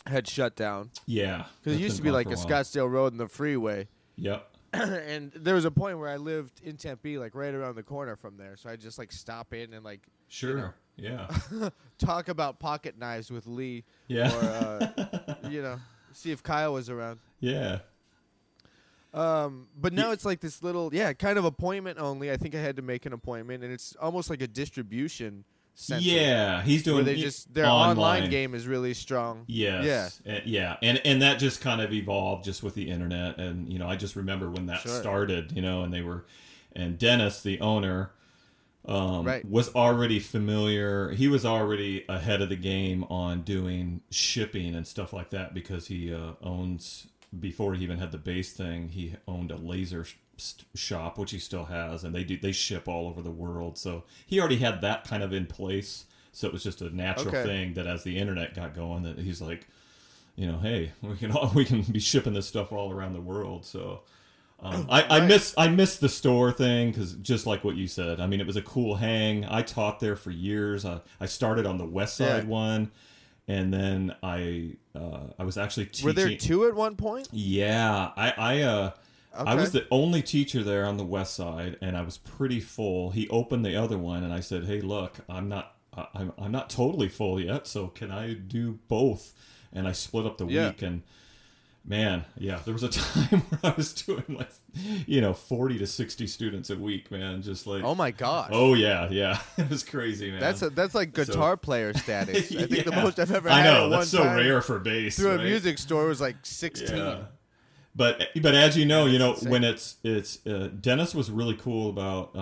had shut down. Yeah. Because it used to be like a Scottsdale Road and the freeway. Yep. and there was a point where I lived in Tempe, like right around the corner from there. So I just like stop in and like Sure. Yeah. talk about pocket knives with Lee. Yeah. Or see if Kyle was around. Yeah. But now it's like this little, kind of appointment only. I think I had to make an appointment, and it's almost like a distribution center. Yeah, he's doing. Where their online game is really strong. Yes. Yeah. And that just kind of evolved just with the internet, and I just remember when that started, and Dennis, the owner, was already familiar. He was already ahead of the game on doing shipping and stuff like that because he owns. Before he even had the base thing, he owned a laser shop, which he still has, and they ship all over the world. So he already had that kind of in place. So it was just a natural thing that as the internet got going, that he's like, hey, we can be shipping this stuff all around the world. So I miss the store thing because just like what you said, I mean, it was a cool hang. I taught there for years. I started on the West Side one. And then I was actually teaching. Were there two at one point? Yeah, I was the only teacher there on the West Side, and I was pretty full. He opened the other one, and I said, "Hey, look, I'm not totally full yet, so can I do both?" And I split up the week, and man, there was a time where I was doing like 40 to 60 students a week, man, just like, oh my gosh, oh yeah, it was crazy, man. That's like guitar player status. I think the most I've ever had. I know, at that's one so time rare for bass through a music store was like 16. Yeah. But as you know, insane. when it's Dennis was really cool about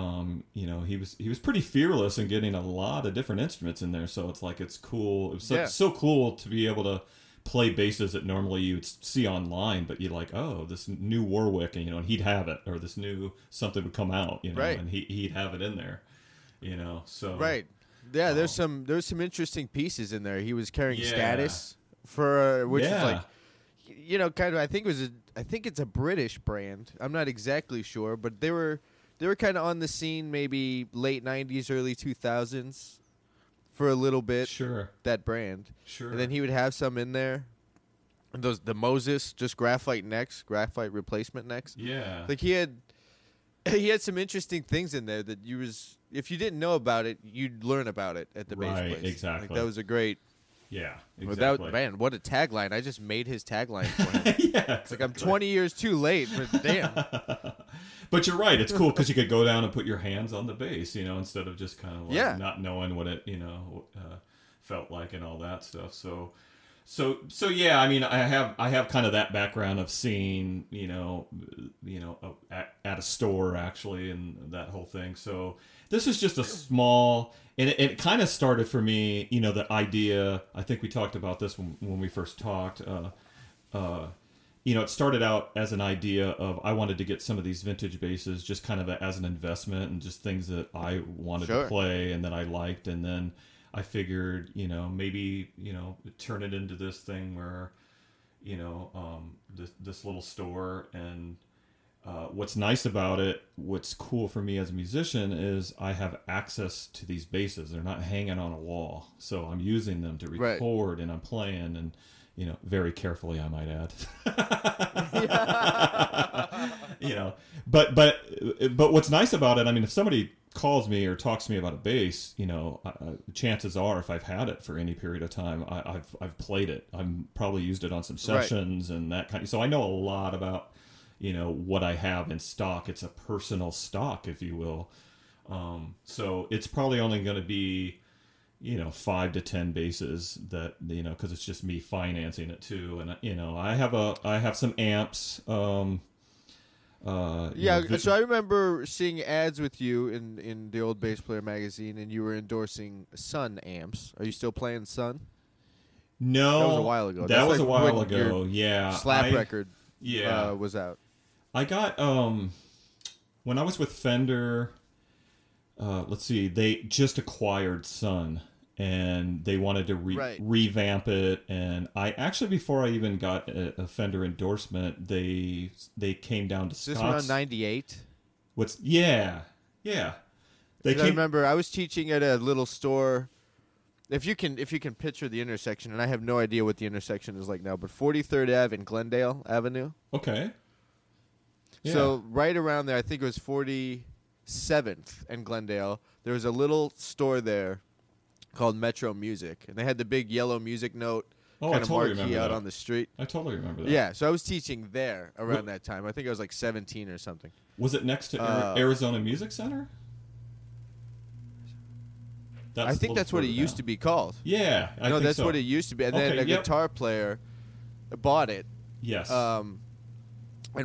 he was pretty fearless in getting a lot of different instruments in there, so it's like it's cool. It was so cool to be able to play basses that normally you'd see online, but you're like, oh, this new Warwick, and he'd have it, or this new something would come out, and he'd have it in there, so right. Yeah, there's some interesting pieces in there. He was carrying Status for which is like, kind of. I think it's a British brand. I'm not exactly sure, but they were kind of on the scene maybe late '90s, early 2000s. For a little bit, that brand, and then he would have some in there, and the Moses, just graphite graphite replacement necks. Yeah, like he had some interesting things in there that if you didn't know about it, you'd learn about it at the base place. Exactly. Like that was a great. Yeah, exactly. Man, what a tagline! I just made his tagline for him. It's like I'm 20 years too late, but damn. But you're right. It's cool because you could go down and put your hands on the bass, instead of just kind of like not knowing what it, felt like and all that stuff. So yeah. I mean, I have kind of that background of seeing, at a store actually, and that whole thing. So this is just a small, and it kind of started for me, the idea. I think we talked about this when we first talked. It started out as an idea of I wanted to get some of these vintage basses just kind of as an investment and just things that I wanted to play and that I liked. And then I figured, maybe, turn it into this thing where, this little store. And what's nice about it, what's cool for me as a musician is I have access to these basses. They're not hanging on a wall. So I'm using them to record and I'm playing and, very carefully, I might add. But what's nice about it, I mean, if somebody calls me or talks to me about a bass, chances are, if I've had it for any period of time, I've played it. I've probably used it on some sessions and that kind of. So I know a lot about, what I have in stock. It's a personal stock, if you will. So it's probably only going to be 5 to 10 basses that, because it's just me financing it too. And, I have some amps. So I remember seeing ads with you in the old Bass Player magazine, and you were endorsing Sun amps. Are you still playing Sun? No. That was a while ago. That was a while ago, yeah. Slap record was out. I got, when I was with Fender, let's see, they just acquired Sun. And they wanted to revamp it, and I actually, before I even got a Fender endorsement, they came down to Scott's. This around '98. Yeah. I remember I was teaching at a little store. If you can picture the intersection, and I have no idea what the intersection is like now, but 43rd Ave and Glendale Avenue. Okay. Yeah. So right around there, I think it was 47th and Glendale. There was a little store there called Metro Music, and they had the big yellow music note Oh, I kind of totally marquee remember out that. on the street. I totally remember that. Yeah, so I was teaching there around that time. I think I was like 17 or something. Was it next to Arizona Music Center? I think that's what it used to be called. Yeah, I think that's so. what it used to be. And Okay, then a yep. guitar player bought it Yes. and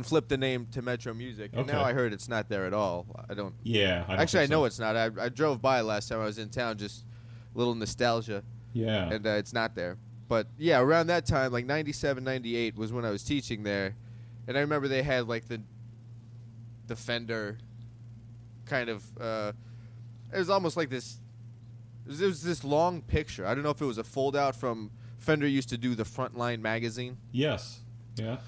flipped the name to Metro Music. And now Okay. I heard it's not there at all. I don't. Yeah. Actually, I think know so. it's not. I drove by last time I was in town, just a little nostalgia, Yeah. and it's not there. But yeah, around that time, like 97, 98 was when I was teaching there, and I remember they had like the Fender kind of. It was almost like this. It was this long picture. I don't know if it was a fold out from Fender used to do the Frontline magazine. Yes. Yeah.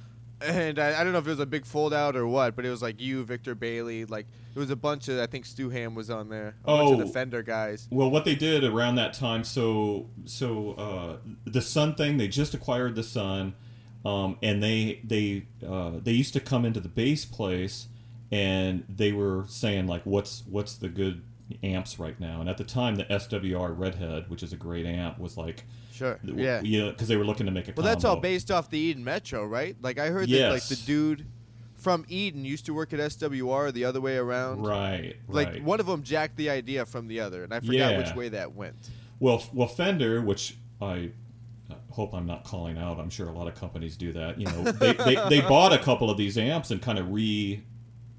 And I don't know if it was a big fold out or what, but it was like you, Victor Bailey, like it was a bunch of, I think Stu Ham was on there, a bunch of the Fender guys. Well, what they did around that time, so the Sun thing, they just acquired the Sun, and they used to come into the bass place, and they were saying like, what's the good amps right now? And at the time, the SWR Redhead, which is a great amp, was like. Sure. Yeah. Because they were looking to make a combo. Well, that's all based off the Eden Metro, right? Like I heard that like the dude from Eden used to work at SWR the other way around. Right. Like one of them jacked the idea from the other, and I forgot which way that went. Well, Fender, which I hope I'm not calling out. I'm sure a lot of companies do that. You know, they bought a couple of these amps and kind of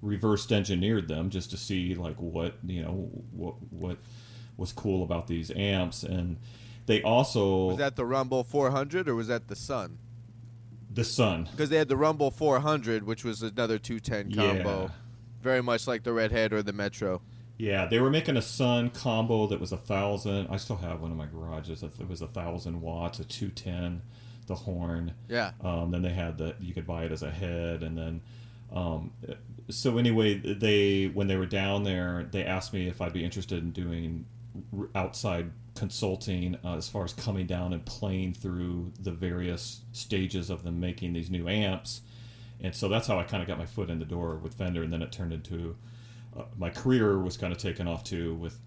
reversed engineered them just to see like what was cool about these amps. And they also was that the Rumble 400 or was that the Sun? The Sun, because they had the Rumble 400, which was another 210 combo, Yeah. very much like the Redhead or the Metro. Yeah, they were making a Sun combo that was 1,000. I still have one in my garage. It was 1,000 watts, a 210, the horn. Yeah. Then they had you could buy it as a head, and then. So anyway, when they were down there, they asked me if I'd be interested in doing outside consulting as far as coming down and playing through the various stages of them making these new amps. And so that's how I kind of got my foot in the door with Fender, and then it turned into my career was kind of taken off too with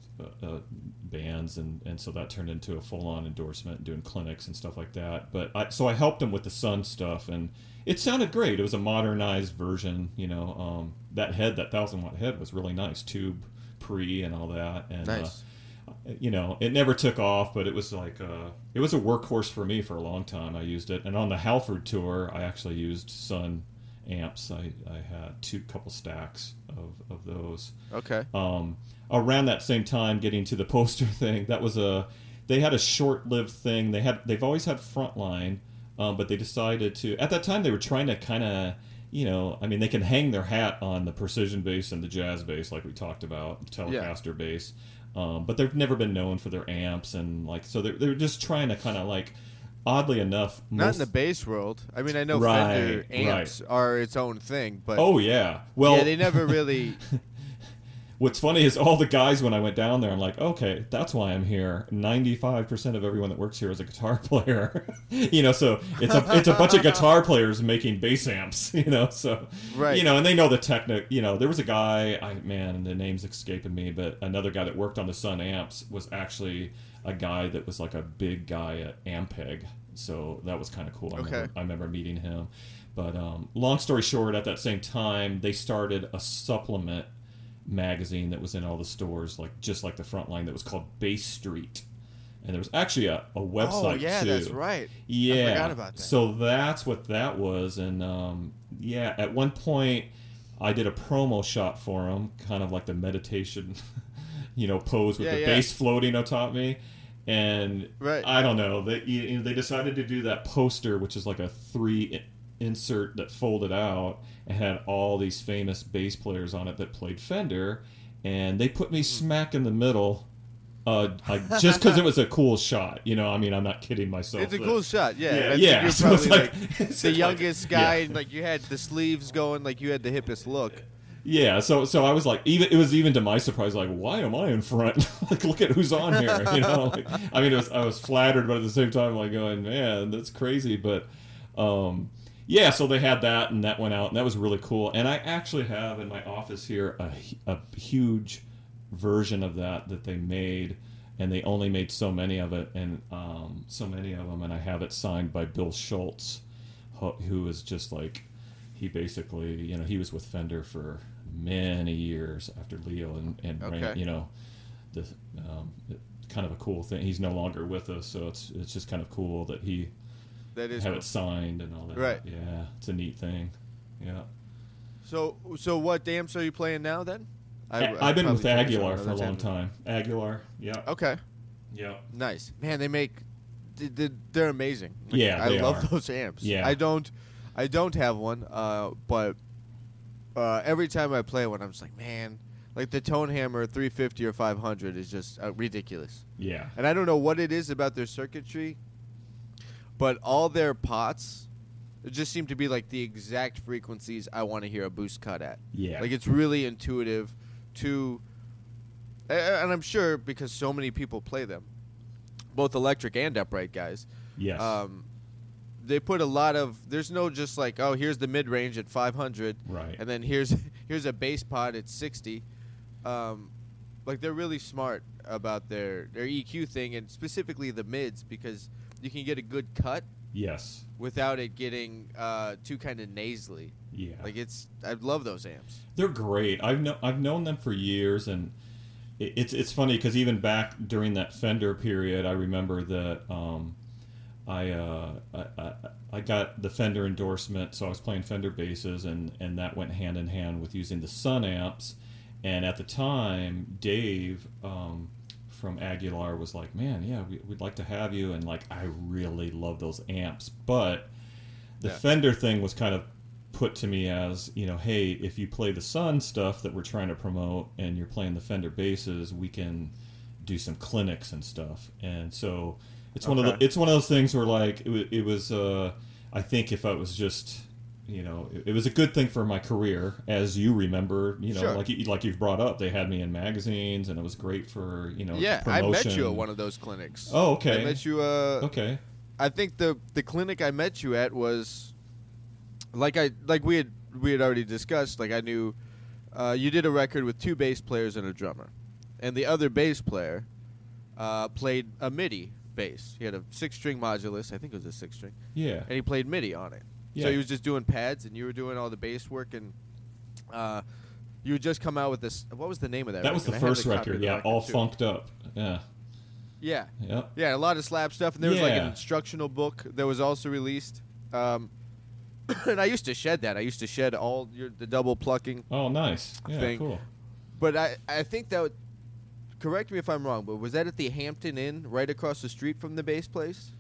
bands, and so that turned into a full-on endorsement and doing clinics and stuff like that. But so I helped them with the Sun stuff, and it sounded great. It was a modernized version, you know. That 1,000-watt head was really nice, tube pre and all that, and Nice. You know, it never took off, but it was like it was a workhorse for me for a long time. I used it, and on the Halford tour, I actually used Sun amps. I had couple stacks of those. Okay. Around that same time, getting to the poster thing, that was they had a short-lived thing. They've always had Frontline, but they decided to. At that time, they were trying to kind of. You know, I mean, they can hang their hat on the precision bass and the jazz bass, like we talked about, the Telecaster bass. But they've never been known for their amps, and like so they're just trying to kind of like, oddly enough, Not in the bass world. I mean, I know Right, Fender amps are its own thing, but oh yeah, well yeah, they never really. What's funny is all the guys when I went down there, I'm like, okay, that's why I'm here. 95% of everyone that works here is a guitar player, you know. So it's a bunch of guitar players making bass amps, you know. So Right. you know, and they know the technique. You know, there was a guy, the name's escaping me, but another guy that worked on the Sun amps was actually a guy that was like a big guy at Ampeg. So that was kind of cool. I remember meeting him. But long story short, at that same time, they started a supplement magazine that was in all the stores, just like the Frontline, that was called Bass Street, and there was actually a website Oh yeah, too. that's right. Yeah, I forgot about that. So that's what that was, and yeah, at one point I did a promo shot for them, kind of like the meditation, you know, pose with the bass floating atop me, and Right. I don't know, they decided to do that poster, which is like a 3 insert that folded out and had all these famous bass players on it that played Fender, and they put me smack in the middle, just because it was a cool shot. You know, I mean, I'm not kidding myself. It's a cool shot, yeah. Yeah, I think yeah. You're So probably it's like- like it's the like- youngest guy, yeah. and like you had the sleeves going, like you had the hippest look. Yeah, so I was like, it was even to my surprise, like, why am I in front? Like, look at who's on here, you know? Like, I mean, I was flattered, but at the same time, like, going, man, that's crazy. But, Yeah, so they had that, and that went out, and that was really cool. And I actually have in my office here a huge version of that they made, and they only made so many of it, and so many of them, and I have it signed by Bill Schultz, who is just like, he basically, he was with Fender for many years after Leo, and Okay. ran, the kind of a cool thing. He's no longer with us, so it's just kind of cool that he That is have cool. it signed and all that. Right. Yeah, it's a neat thing. Yeah. So what amps are you playing now then? I've been with probably Aguilar finish for a on long another time. Aguilar. Yeah. Okay. Yeah. Nice. Man, they make they're amazing. Like, Yeah, I they love are. those amps. Yeah. I don't have one, but every time I play one I'm just like, man, like the Tone Hammer 350 or 500 is just ridiculous. Yeah. And I don't know what it is about their circuitry, but all their pots just seem to be like the exact frequencies I want to hear a boost cut at. Yeah. Like it's really intuitive to, and I'm sure because so many people play them, both electric and upright guys. Yes. They put a lot of. There's no just like, oh, here's the mid range at 500, Right. and then here's a bass pot at 60. Like they're really smart about their EQ thing, and specifically the mids, because you can get a good cut Yes. without it getting too kind of nasally. Yeah. Like I love those amps. They're great. I've known them for years, and it's funny because even back during that Fender period, I remember that I got the Fender endorsement, so I was playing Fender basses, and that went hand in hand with using the Sun amps. And at the time, Dave from Aguilar was like, "Man, yeah, we'd like to have you," and like I really love those amps, but the Fender thing was kind of put to me as, hey, if you play the Sun stuff that we're trying to promote and you're playing the Fender basses, we can do some clinics and stuff. And so it's one of those things where like it was I think if I was just it was a good thing for my career, as you remember, Sure. like you've brought up, they had me in magazines, and it was great for Yeah, promotion. I met you at one of those clinics. Oh, okay. I met you. Okay. I think the clinic I met you at was like we had already discussed. Like I knew you did a record with two bass players and a drummer, and the other bass player played a MIDI bass. He had a 6-string modulus. I think it was a 6-string. Yeah. And he played MIDI on it. Yeah. So he was just doing pads, and you were doing all the bass work, and you had just come out with this. What was the name of that? That was the record? I have first copy record. of the Yeah, record, all too. funked up. Yeah. Yeah. Yep. Yeah, a lot of slap stuff, and there was like an Yeah. instructional book that was also released. And I used to shed that. I used to shed all the double plucking. Oh, nice. Yeah, Thing. cool. But I think that, correct me if I'm wrong, but was that at the Hampton Inn right across the street from the bass place?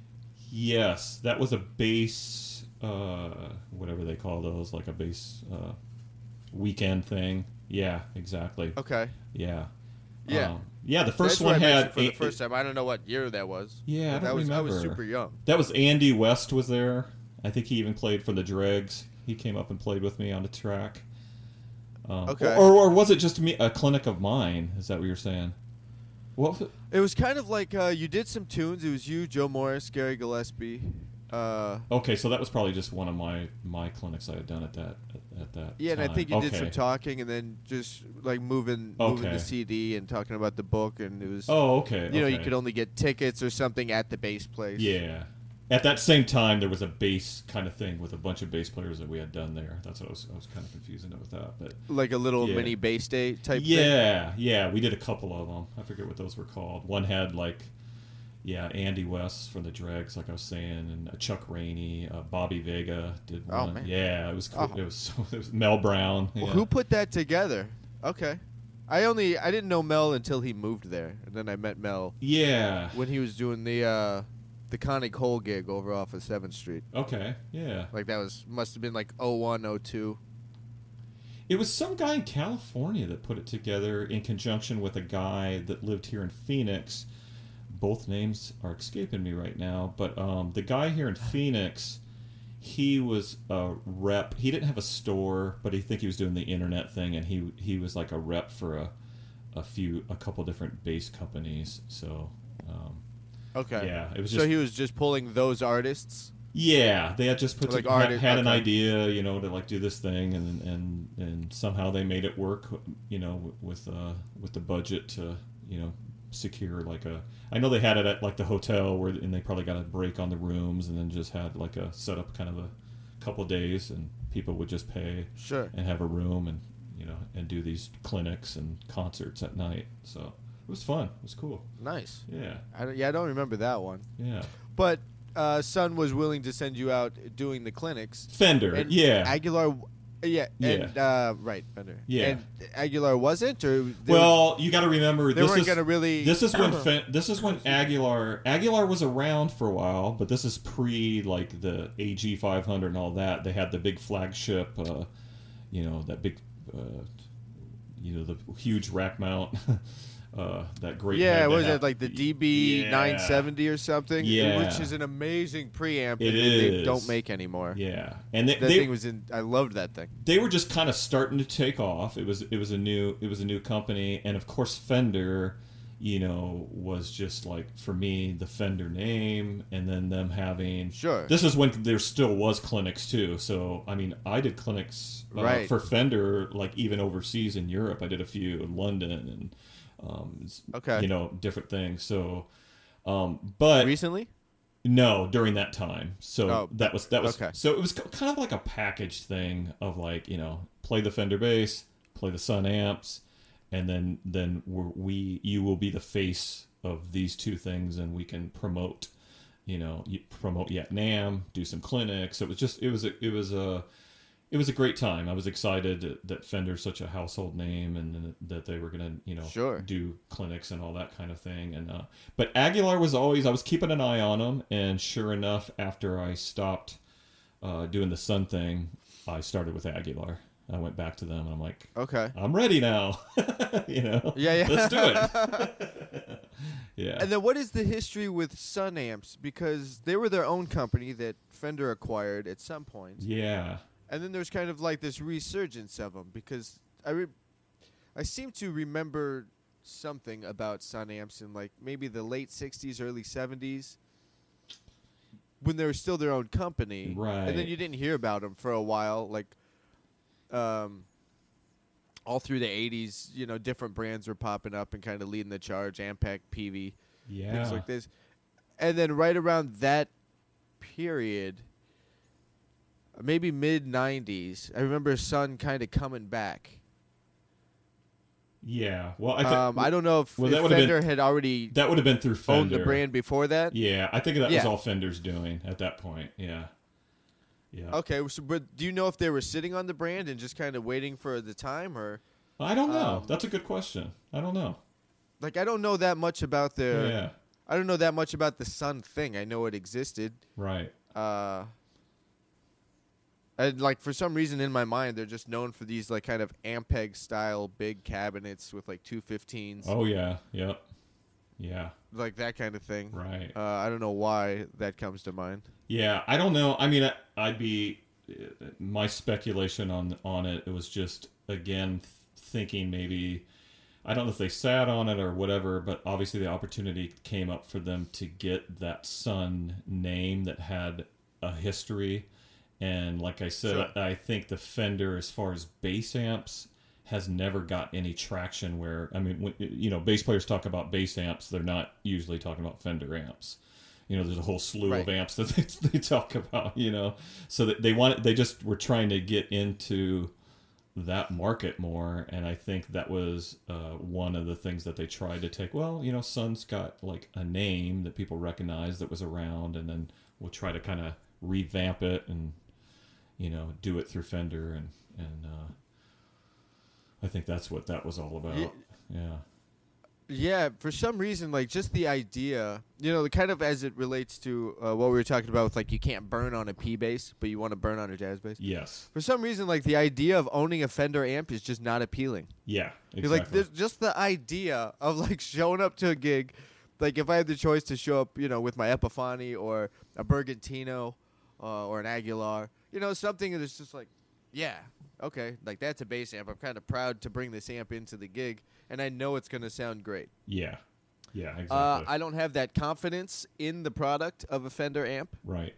Yes, that was a bass, whatever they call those, like a bass weekend thing. Yeah, exactly. Okay. Yeah. Yeah. Yeah, the first That's where one I met had... you for the first time. I don't know what year that was. Yeah, But I don't I was remember. super young. That was Andy West was there. I think he even played for the Dregs. He came up and played with me on the track. Okay. Or was it just me, a clinic of mine? Is that what you're saying? What was it? It was kind of like you did some tunes. It was you, Joe Morris, Gary Gillespie. Okay, so that was probably just one of my clinics I had done at that Yeah, and I time. think you did Okay. some talking, and then just like moving Okay. the CD and talking about the book, and it was Oh, okay. you know, you okay. could only get tickets or something at the bass place. Yeah. At that same time, there was a bass kind of thing with a bunch of bass players that we had done there. That's what I was kind of confusing it with that. But Like a little Yeah. mini bass day type thing. yeah, we did a couple of them. I forget what those were called. One had like, Andy West from the Dregs, like I was saying, and Chuck Rainey, Bobby Vega did Oh, one. man. Yeah, it was cool. Oh. It was Mel Brown. Well, Yeah. who put that together? Okay. I didn't know Mel until he moved there, and then I met Mel Yeah. when he was doing the Connie Cole gig over off of 7th Street. Okay. Yeah. Like that must have been like 01, 02. It was some guy in California that put it together in conjunction with a guy that lived here in Phoenix. Both names are escaping me right now, but the guy here in Phoenix, he was a rep. He didn't have a store, but I think he was doing the internet thing, and he was like a rep for a couple different bass companies. So Okay. yeah, it was So just he was just pulling those artists. Yeah, they had just Like had an okay. idea, to like do this thing, and somehow they made it work, with the budget to secure like a. I know they had it at like the hotel and they probably got a break on the rooms, and then just had like a set up kind of a couple days, and people would just pay Sure. and have a room and and do these clinics and concerts at night. So it was fun. It was cool. Nice. Yeah. I don't remember that one. Yeah. But Sun was willing to send you out doing the clinics. Fender. And Yeah. Aguilar. Yeah. Yeah. And right, Fender. Yeah. And Aguilar wasn't, or Well, you got to remember they weren't gonna really. This is when Aguilar was around for a while, but this is pre like the AG 500 and all that. They had the big flagship, that big, the huge rack mount. That great. Yeah, head was that it like the DB 970 or something? Yeah. Which is an amazing preamp that It they is. don't make anymore. Yeah, and That thing was in. I loved that thing. they were just kind of starting to take off. It was a new company, and of course Fender, was just like for me the Fender name, and then them having. Sure. This is when there still was clinics too. So I mean, I did clinics Right. for Fender, like even overseas in Europe. I did a few in London and. Okay. Different things. So, but Recently? no, during that time. So Oh, that was okay. So it was kind of like a packaged thing of like play the Fender bass, play the Sun amps, and then you will be the face of these two things, and we can promote. Promote Yet Nam, do some clinics. It was a great time. I was excited that Fender's such a household name, and that they were gonna, Sure. do clinics and all that kind of thing. And but Aguilar was always, I was keeping an eye on him, and sure enough, after I stopped doing the Sun thing, I started with Aguilar. I went back to them, and I'm like, Okay. I'm ready now. Yeah. Let's do it. Yeah. And then what is the history with Sun amps? Because they were their own company that Fender acquired at some point. Yeah. And then there's kind of like this resurgence of them, because I seem to remember something about Sun amps in like maybe the late 60s, early 70s, when they were still their own company. Right. And then you didn't hear about them for a while, like all through the 80s, different brands were popping up and kind of leading the charge, Ampeg, PV, Yeah. things like this. And then right around that period, maybe mid-90s, I remember Sun kind of coming back. Yeah. Well, I don't know if that would've Fender had already that would have been through Fender. owned the brand before that. Yeah, I think that was Yeah. all Fender's doing at that point. Yeah. Yeah. Okay, so, but do you know if they were sitting on the brand and just kind of waiting for the time, or I don't know. That's a good question. I don't know. like I don't know that much about their. Yeah. I don't know that much about the Sun thing. I know it existed. Right. And like for some reason in my mind, they're just known for these like kind of Ampeg style big cabinets with like 215s. Oh yeah. Yep. Yeah. Like that kind of thing. Right. I don't know why that comes to mind. Yeah. I don't know. I mean, I'd be my speculation on it. It was just again thinking maybe. I don't know if they sat on it or whatever, but obviously the opportunity came up for them to get that Sun name that had a history. And like I said, Sure. I think the Fender, as far as bass amps, has never got any traction where, I mean, when, bass players talk about bass amps, they're not usually talking about Fender amps. There's a whole slew Right. of amps that they talk about, So that they just were trying to get into that market more, and I think that was one of the things that they tried to take. Well, Sun's got like a name that people recognize that was around, and then we'll try to kind of revamp it and do it through Fender, and I think that's what that was all about. Yeah. Yeah, for some reason, like just the idea, kind of as it relates to what we were talking about with like you can't burn on a P bass, but you want to burn on a jazz bass. Yes. For some reason, like the idea of owning a Fender amp is just not appealing. Yeah. Exactly. You're like, there's just the idea of like showing up to a gig, like if I had the choice to show up, with my Epiphany or a Bergantino or an Aguilar, something that's just like, yeah, okay, like that's a bass amp. I'm kind of proud to bring this amp into the gig, and I know it's going to sound great. Yeah. Yeah. Exactly. I don't have that confidence in the product of a Fender amp. Right.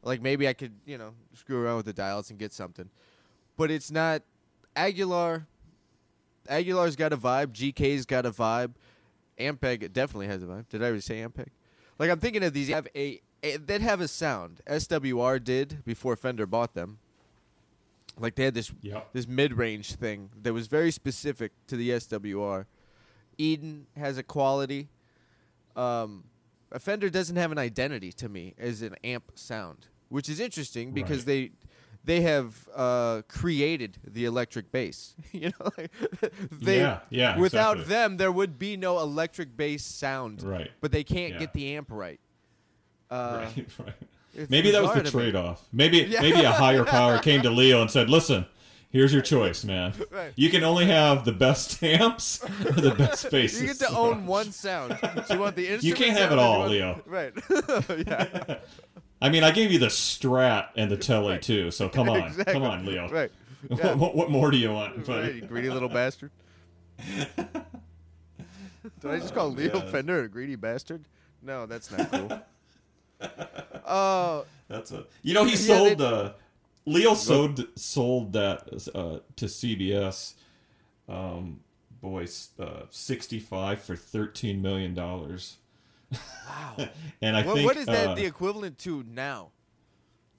Like maybe I could, screw around with the dials and get something. But it's not Aguilar's got a vibe, GK's got a vibe. Ampeg definitely has a vibe. Did I already say Ampeg? Like I'm thinking of these that have a sound. SWR did before Fender bought them. Like they had this mid-range thing that was very specific to the SWR. Eden has a quality. A Fender doesn't have an identity to me as an amp sound, which is interesting because they have created the electric bass. Without them, there would be no electric bass sound. Right. But they can't get the amp right. Right. Maybe that was the trade-off. Maybe a higher power came to Leo and said, "Listen, here's your choice, man. Right. You can only have the best amps or the best basses. You get to own one sound. So you want the instrument? You can't have it all, Leo. Right. Yeah. I mean, I gave you the Strat and the Tele too, so come on. Exactly. Come on, Leo. Right. Yeah. What more do you want, buddy? Right, you greedy little bastard. Did I just call Leo Fender a greedy bastard? No, that's not cool. That's a. He sold Leo sold that to CBS. 65 for $13 million. Wow. And I think what is that the equivalent to now?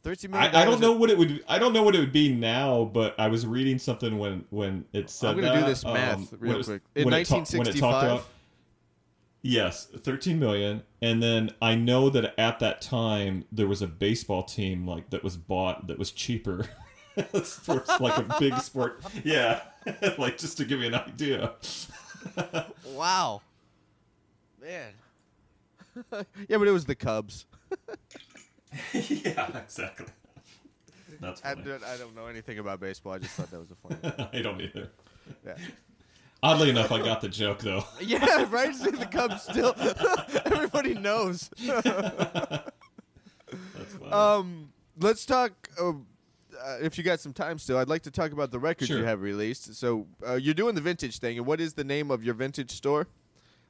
$13 million. I don't know what it would. I don't know what it would be now, but I was reading something when it said. I'm going to do this math real quick. In 1965. Yes, 13 million, and then I know that at that time there was a baseball team that was bought that was cheaper, sports like a big sport. Yeah, just to give you an idea. Wow, man. Yeah, but it was the Cubs. Yeah, exactly. That's funny. I don't know anything about baseball. I just thought that was a funny one. I don't either. Yeah. Oddly enough, I got the joke, though. Yeah, right? See, the Cubs still... Everybody knows. That's funny. Let's talk... if you got some time still, I'd like to talk about the records Sure. you have released. So, you're doing the vintage thing, and what is the name of your vintage store?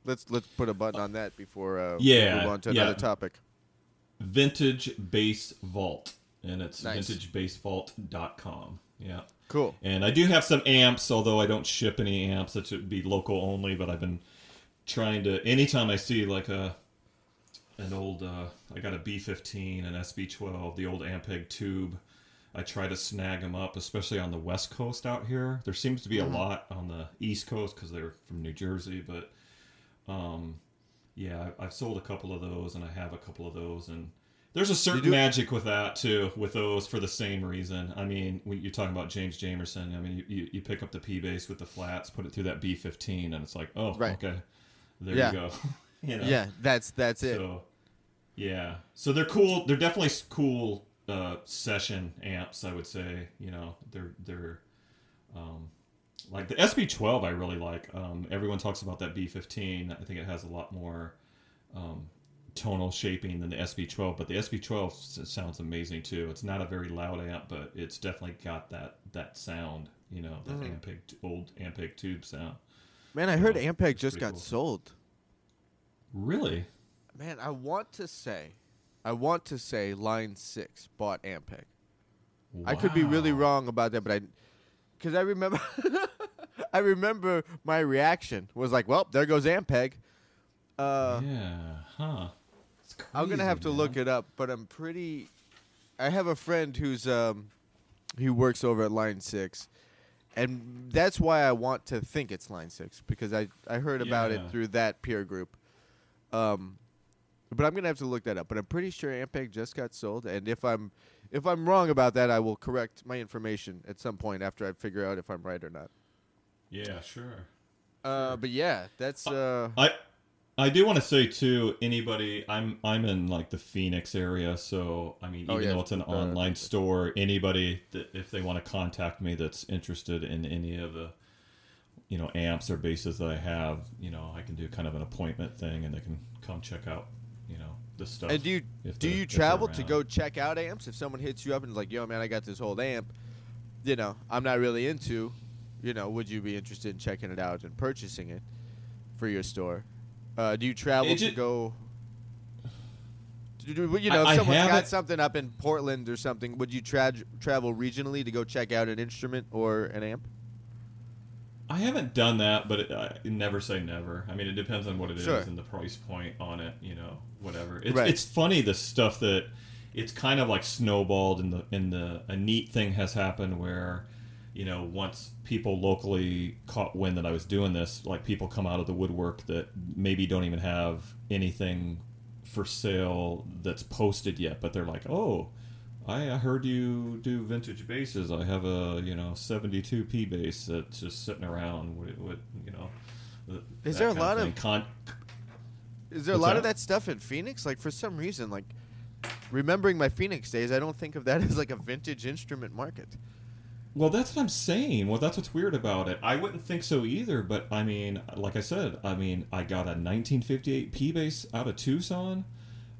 Let's put a button on that before we move on to another topic. Vintage Bass Vault, and it's nice. vintagebassvault.com. Yeah. Cool. And I do have some amps, although I don't ship any amps. That should be local only, but I've been trying to... Anytime I see an old... I got a B15, an SB12, the old Ampeg tube, I try to snag them up, especially on the West Coast out here. There seems to be a lot on the East Coast because they're from New Jersey, but... I've sold a couple of those, and I have a couple of those, and... There's a certain magic with that, too, with those for the same reason. I mean, when you're talking about James Jamerson, I mean, you pick up the P-bass with the flats, put it through that B15, and it's like, oh, okay, there you go. Yeah, that's it. So, yeah. So they're cool. They're definitely cool session amps, I would say. They're like the SB12 I really like. Everyone talks about that B15. I think it has a lot more... tonal shaping than the SB12, but the SB12 sounds amazing too. It's not a very loud amp, but it's definitely got that sound, that old Ampeg tube sound. Man, I heard Ampeg just got cool. sold. Really? Man, I want to say Line 6 bought Ampeg. Wow. I could be really wrong about that, but because I remember I remember my reaction was like, well, there goes Ampeg. I'm going to have to look it up, but I have a friend who works over at Line 6, and that's why I want to think it's Line 6, because I heard about it through that peer group. But I'm going to have to look that up. But I'm pretty sure Ampeg just got sold, and if I'm wrong about that, I will correct my information at some point after I figure out if I'm right or not. Yeah, sure. But yeah, that's... I do want to say too, anybody, I'm in the Phoenix area, so I mean, even though it's an online store, anybody that if they want to contact me that's interested in any of the, amps or basses that I have, I can do kind of an appointment thing, and they can come check out, the stuff. And do you travel to go check out amps? If someone hits you up and is like, "Yo, man, I got this old amp, I'm not really into, would you be interested in checking it out and purchasing it for your store?" Do you travel to go? You know, I if someone's haven't- got something up in Portland or something, would you travel regionally to go check out an instrument or an amp? I haven't done that, but never say never. I mean, it depends on what it Sure. is and the price point on it. You know, whatever. It's Right. it's funny the stuff that it's kind of like snowballed, and a neat thing has happened where, you know, once people locally caught wind that I was doing this, like people come out of the woodwork that maybe don't even have anything for sale that's posted yet, but they're like, oh, I heard you do vintage basses. I have a 72p bass that's just sitting around. What you know? Is there a lot of What's of that? that stuff in Phoenix? Like for some reason, like remembering my Phoenix days, I don't think of that as like a vintage instrument market. Well, that's what I'm saying. Well, that's what's weird about it. I wouldn't think so either, but I mean, like I said, I got a 1958 P bass out of Tucson.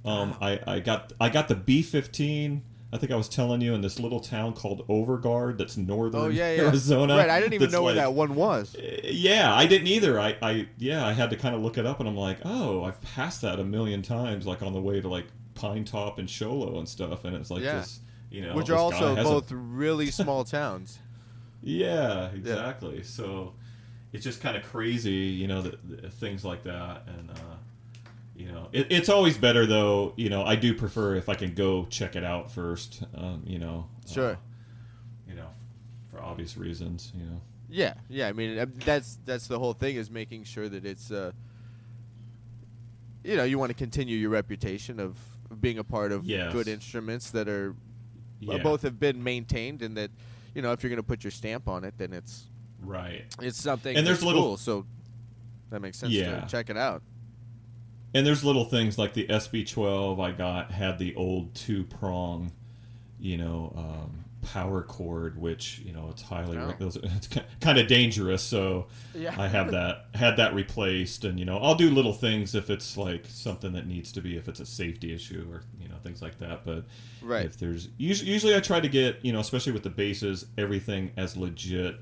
I got the B15. I think I was telling you, in this little town called Overguard that's northern Arizona. Right, I didn't even know where like, that one was. Yeah, I didn't either. I had to kind of look it up, and I'm like, oh, I've passed that a million times, like on the way to like Pine Top and Show Low and stuff, and it's like this. You know, which are also both really small towns. Yeah, exactly. Yeah. So it's just kind of crazy, you know, that things like that. And, you know, it's always better, though. You know, I do prefer if I can go check it out first, you know. Sure. You know, for obvious reasons, you know. Yeah, yeah. I mean, that's the whole thing, is making sure that it's, you know, you want to continue your reputation of being a part of good instruments that are both have been maintained, and that, you know, if you're going to put your stamp on it, then it's something and there's that's cool, so that makes sense to check it out. And there's little things like the SB12 I got had the old 2-prong, you know, power cord, which, you know, it's it's kind of dangerous, so I have had that replaced. And, you know, I'll do little things if it's like something that needs to be, if it's a safety issue or, you know, things like that. But if there's usually I try to get, you know, especially with the basses, everything as legit,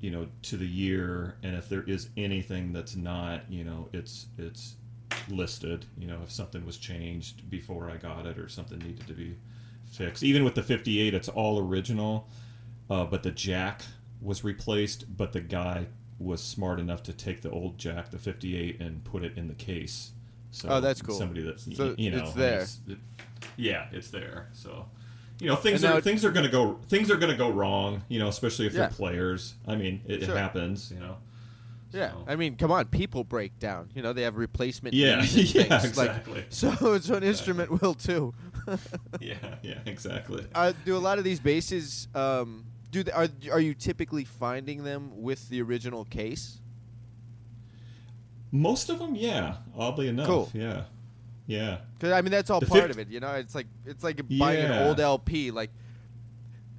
you know, to the year. And if there is anything that's not, you know, it's listed, you know, if something was changed before I got it or something needed to be fixed. Even with the 58, it's all original, but the jack was replaced, but the guy was smart enough to take the old jack, the 58, and put it in the case. So that's cool. Somebody that, so you know, it's there. It's there. So, you know, things are going to go wrong, you know, especially if they're players. I mean, it happens, you know. Yeah, I mean, come on, people break down. You know, they have replacement. Yeah, things. Exactly. Like, so an instrument will too. yeah, exactly. Do a lot of these basses? Are you typically finding them with the original case? Most of them, yeah. Oddly enough, cool. Yeah. Because I mean, that's all part of it. You know, it's like buying an old LP, like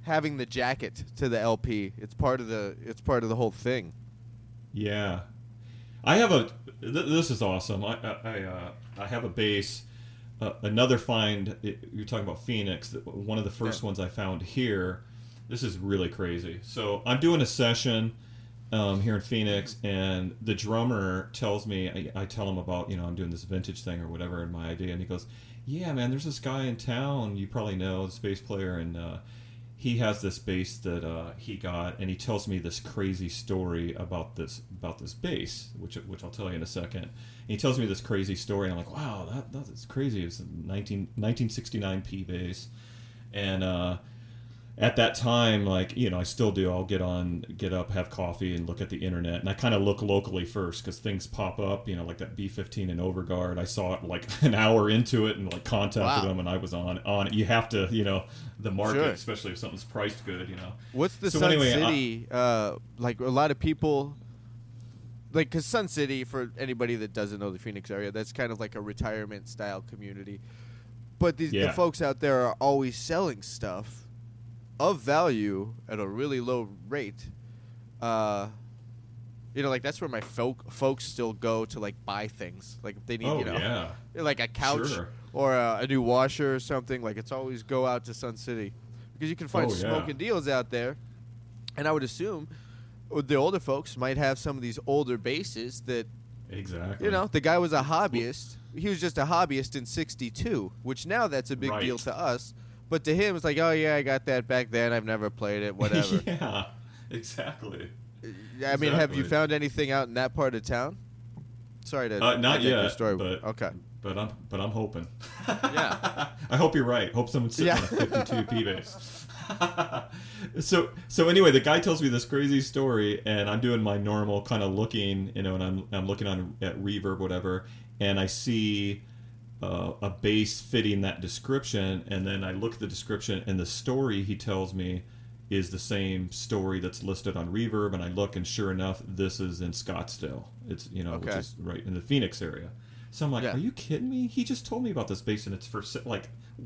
having the jacket to the LP. It's part of the whole thing. Yeah, I have this is awesome. I have a bass. Another find. You're talking about Phoenix. One of the first ones I found here. This is really crazy. So I'm doing a session here in Phoenix, and the drummer tells me. I tell him about, you know, I'm doing this vintage thing or whatever, and my idea, and he goes, "Yeah, man, there's this guy in town. You probably know, this bass player, and he has this bass that he got, and he tells me this crazy story about this bass, which I'll tell you in a second. And he tells me this crazy story, and I'm like, wow, that's crazy. It's a 1969 P bass, and at that time, like, you know, I still do. I'll get up, have coffee, and look at the internet, and I kind of look locally first because things pop up, you know, like that B15 in Overguard. I saw it like an hour into it, and like contacted them, and I was on it. You have to, you know, the market, especially if something's priced good, you know. What's the Sun City? Like a lot of people, like, because Sun City, for anybody that doesn't know the Phoenix area, that's kind of like a retirement style community. But the folks out there are always selling stuff of value at a really low rate. You know, like that's where my folks still go to like buy things. Like if they need, like a couch or a new washer or something. Like it's always go out to Sun City because you can find smoking deals out there. And I would assume the older folks might have some of these older basses that, you know, the guy was a hobbyist he was just a hobbyist in '62, which now that's a big Right. deal to us. But to him, it's like, oh yeah, I got that back then. I've never played it. Whatever. Yeah, exactly. I mean, have you Exactly. found anything out in that part of town? Sorry to Not hijack your yet, story. but Okay. But I'm hoping. Yeah. I hope you're right. Hope someone's sitting Yeah. on a 52 P base. So anyway, the guy tells me this crazy story, and I'm doing my normal kind of looking, and I'm looking at Reverb, whatever, and I see a bass fitting that description, and then I look at the description, and the story he tells me is the same story that's listed on Reverb, and I look, and sure enough, this is in Scottsdale. It's which Okay. is right in the Phoenix area. So I'm like, Yeah. are you kidding me? He just told me about this bass, and it's for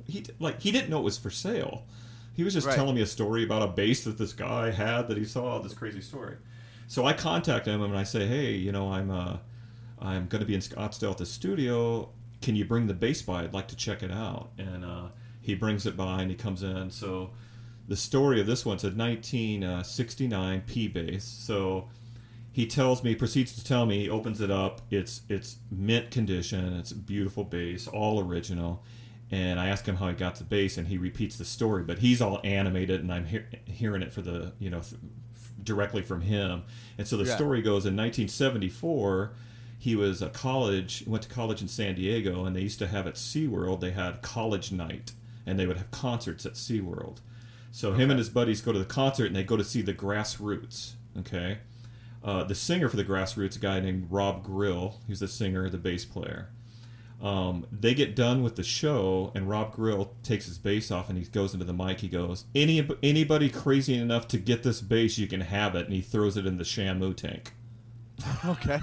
he didn't know it was for sale. He was just Right. telling me a story about a bass that this guy had that he saw, this crazy story. So I contact him and I say, hey, I'm going to be in Scottsdale at the studio. Can you bring the bass by? I'd like to check it out. And he brings it by and he comes in. So the story of this one's a 1969 P bass. So he proceeds to tell me, he opens it up, it's mint condition, it's a beautiful bass, all original, and I ask him how he got the bass, and he repeats the story, but he's all animated, and I'm hearing it for the, directly from him. And so the Yeah. story goes, in 1974, he went to college in San Diego, and they used to have at SeaWorld, they had college night, and they would have concerts at SeaWorld. So him and his buddies go to the concert, and they go to see the Grassroots, okay? The singer for the Grassroots, a guy named Rob Grill, who's the singer, the bass player. They get done with the show, and Rob Grill takes his bass off, and he goes into the mic. He goes, anybody crazy enough to get this bass, you can have it. And he throws it in the Shamu tank. Okay.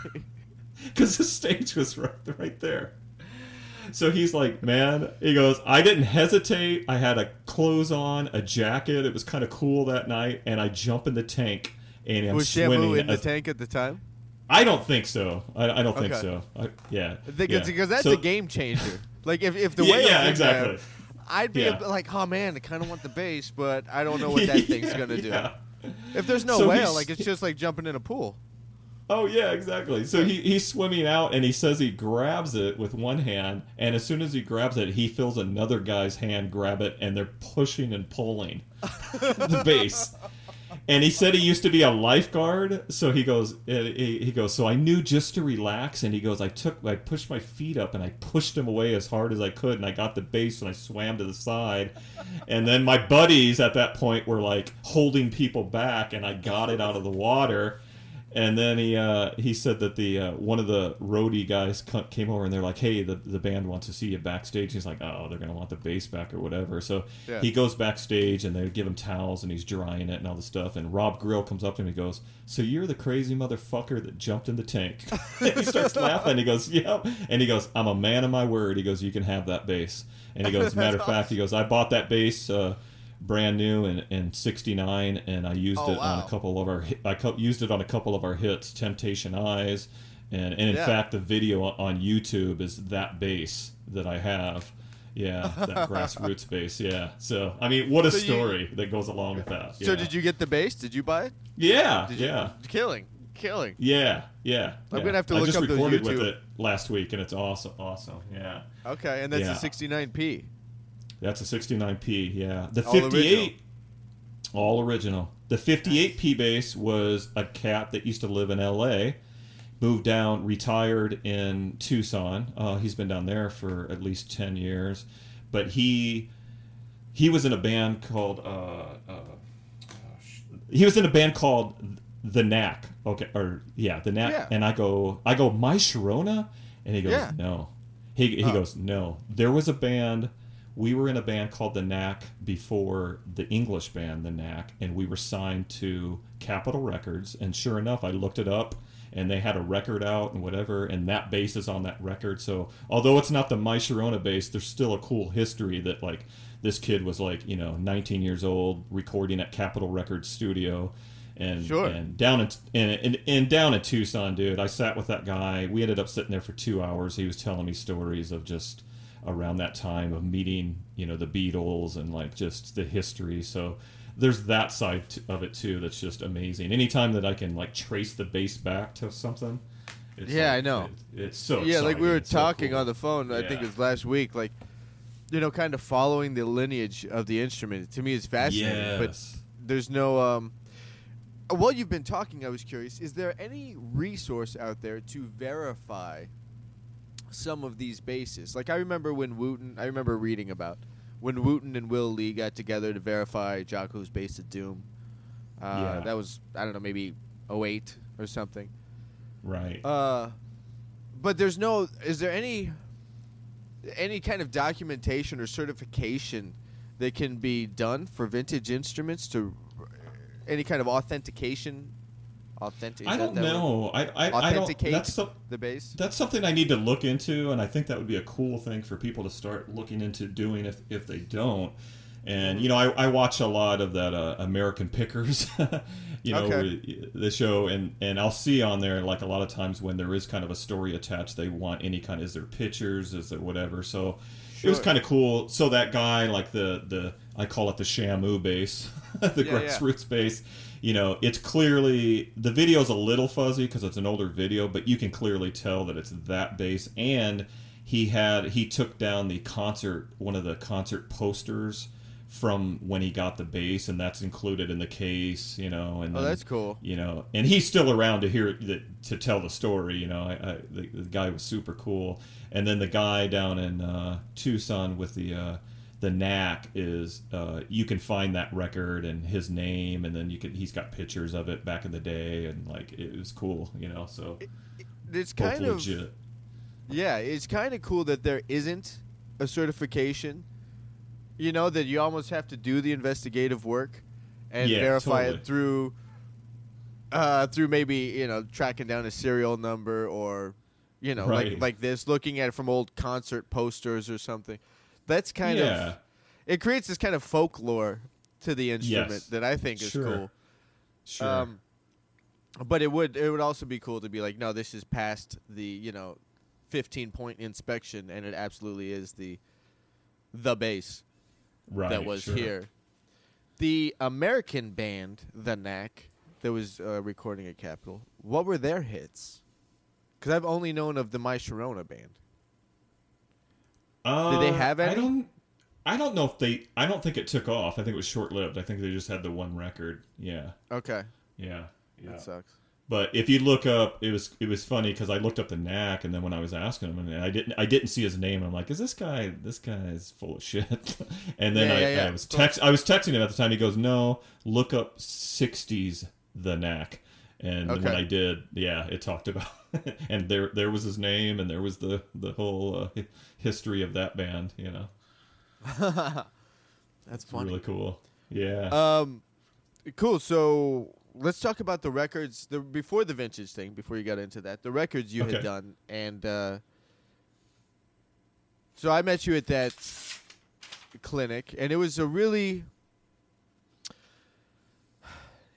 Because the stage was right there. So he's like, man, he goes, I didn't hesitate. I had clothes on, a jacket. It was kind of cool that night, and I jump in the tank. And I'm Was swimming Shamu in the tank at the time? I don't think so. I don't think Okay. so. Yeah. Because that's So- a game changer. Like if the Yeah, whale's yeah, in exactly. there, I'd be Yeah. like, oh man, I kind of want the bass, but I don't know what that thing's gonna do. Yeah. If there's no So whale, he's- like it's just like jumping in a pool. Oh yeah, exactly. So he's swimming out, and he says he grabs it with one hand, and as soon as he grabs it, he feels another guy's hand grab it, and they're pushing and pulling the bass. And he said he used to be a lifeguard, so he goes, so I knew just to relax, and he goes, I pushed my feet up, and I pushed him away as hard as I could, and I got the bass, and I swam to the side, and then my buddies at that point were like holding people back, and I got it out of the water. And then he said that the one of the roadie guys came over, and they're like, hey, the band wants to see you backstage. He's like, oh, they're going to want the bass back or whatever. So Yeah. he goes backstage, and they give him towels, and he's drying it and all this stuff. And Rob Grill comes up to him and he goes, so you're the crazy motherfucker that jumped in the tank. And he starts laughing. He goes, yeah. And he goes, I'm a man of my word. He goes, you can have that bass. And he goes, as a matter of fact, he goes, I bought that bass brand new in '69, and I used Oh, it on wow. a couple of our used it on a couple of our hits, Temptation Eyes, and in Yeah. fact the video on YouTube is that bass that I have. Yeah, that Grassroots bass. Yeah. So I mean, what a So you- story that goes along with that. So Yeah. did you get the bass? Did you buy it? Yeah. Did you? Yeah. Killing. Yeah. I'm gonna have to look I just up those recorded with YouTube- it last week, and it's awesome. Yeah. Okay, and that's Yeah. a 69P. That's a 69P, yeah. The All 58, all original. The 58P bass was a cat that used to live in L.A., moved down, retired in Tucson. He's been down there for at least 10 years. But he was in a band called... he was in a band called The Knack. Okay, The Knack. Yeah. And I go, My Sharona? And he goes, Yeah. no. He goes, no. There was a band... We were in a band called The Knack before the English band The Knack, and we were signed to Capitol Records. And sure enough, I looked it up, and they had a record out and whatever, and that bass is on that record. So although it's not the My Sharona bass, there's still a cool history that like this kid was like 19 years old recording at Capitol Records studio. And, Sure. and down in down in Tucson, dude, I sat with that guy. We ended up sitting there for 2 hours. He was telling me stories of just around that time of meeting, the Beatles and like just the history. So there's that side of it too that's just amazing. Anytime that I can like trace the bass back to something, It's Yeah, like, I know. It's so Yeah, exciting. like we were It's so talking cool. on the phone, I think Yeah. it was last week, like, kind of following the lineage of the instrument. To me, is fascinating. But Yes. there's no. While you've been talking, I was curious: is there any resource out there to verify some of these basses? Like I remember reading about when Wooten and Will Lee got together to verify Jocko's bass of Doom. Yeah. That was, I don't know, maybe '08 or something. Right. But is there any kind of documentation or certification that can be done for vintage instruments to any kind of authentication? I don't know. I don't. Authenticate the bass? That's something I need to look into, and I think that would be a cool thing for people to start looking into doing if they don't. And I watch a lot of that American Pickers, the show, and I'll see on there like a lot of times when there is kind of a story attached, they want any kind. Is there pictures? Is there whatever? So it was kind of cool. So that guy, like the I call it the Shamu bass, the grassroots bass. It's clearly the video's a little fuzzy because it's an older video, but you can clearly tell that it's that bass. And he took down one of the concert posters from when he got the bass, and that's included in the case, and then, that's cool. And he's still around to tell the story. The guy was super cool. And then the guy down in Tucson with the knack is you can find that record and his name, and then he's got pictures of it back in the day, and like it was cool, So it's kind of legit. Yeah, it's kind of cool that there isn't a certification. That you almost have to do the investigative work and verify it through maybe tracking down a serial number or like this, looking at it from old concert posters or something. That's kind of it creates this kind of folklore to the instrument that I think is cool. Sure. But it would also be cool to be like, no, this is past the 15-point inspection, and it absolutely is the bass. That was here. The American band, The Knack, that was recording at Capitol, what were their hits? Because I've only known of the My Sharona band. Did they have any? I don't know if I don't think it took off. I think it was short-lived. I think they just had the one record. Yeah. Okay. Yeah. That sucks. But if you look up, it was funny because I looked up the Knack, and then when I was asking him, and I didn't see his name. I'm like, is this guy is full of shit? And then I was texting him at the time. He goes, no, look up '60s The Knack. And when I did, it talked about, and there was his name, and there was the whole history of that band. That's funny. Really cool. Yeah. Cool. So let's talk about the records before the vintage thing. Before you got into that, the records you had done, and so I met you at that clinic, and it was a really.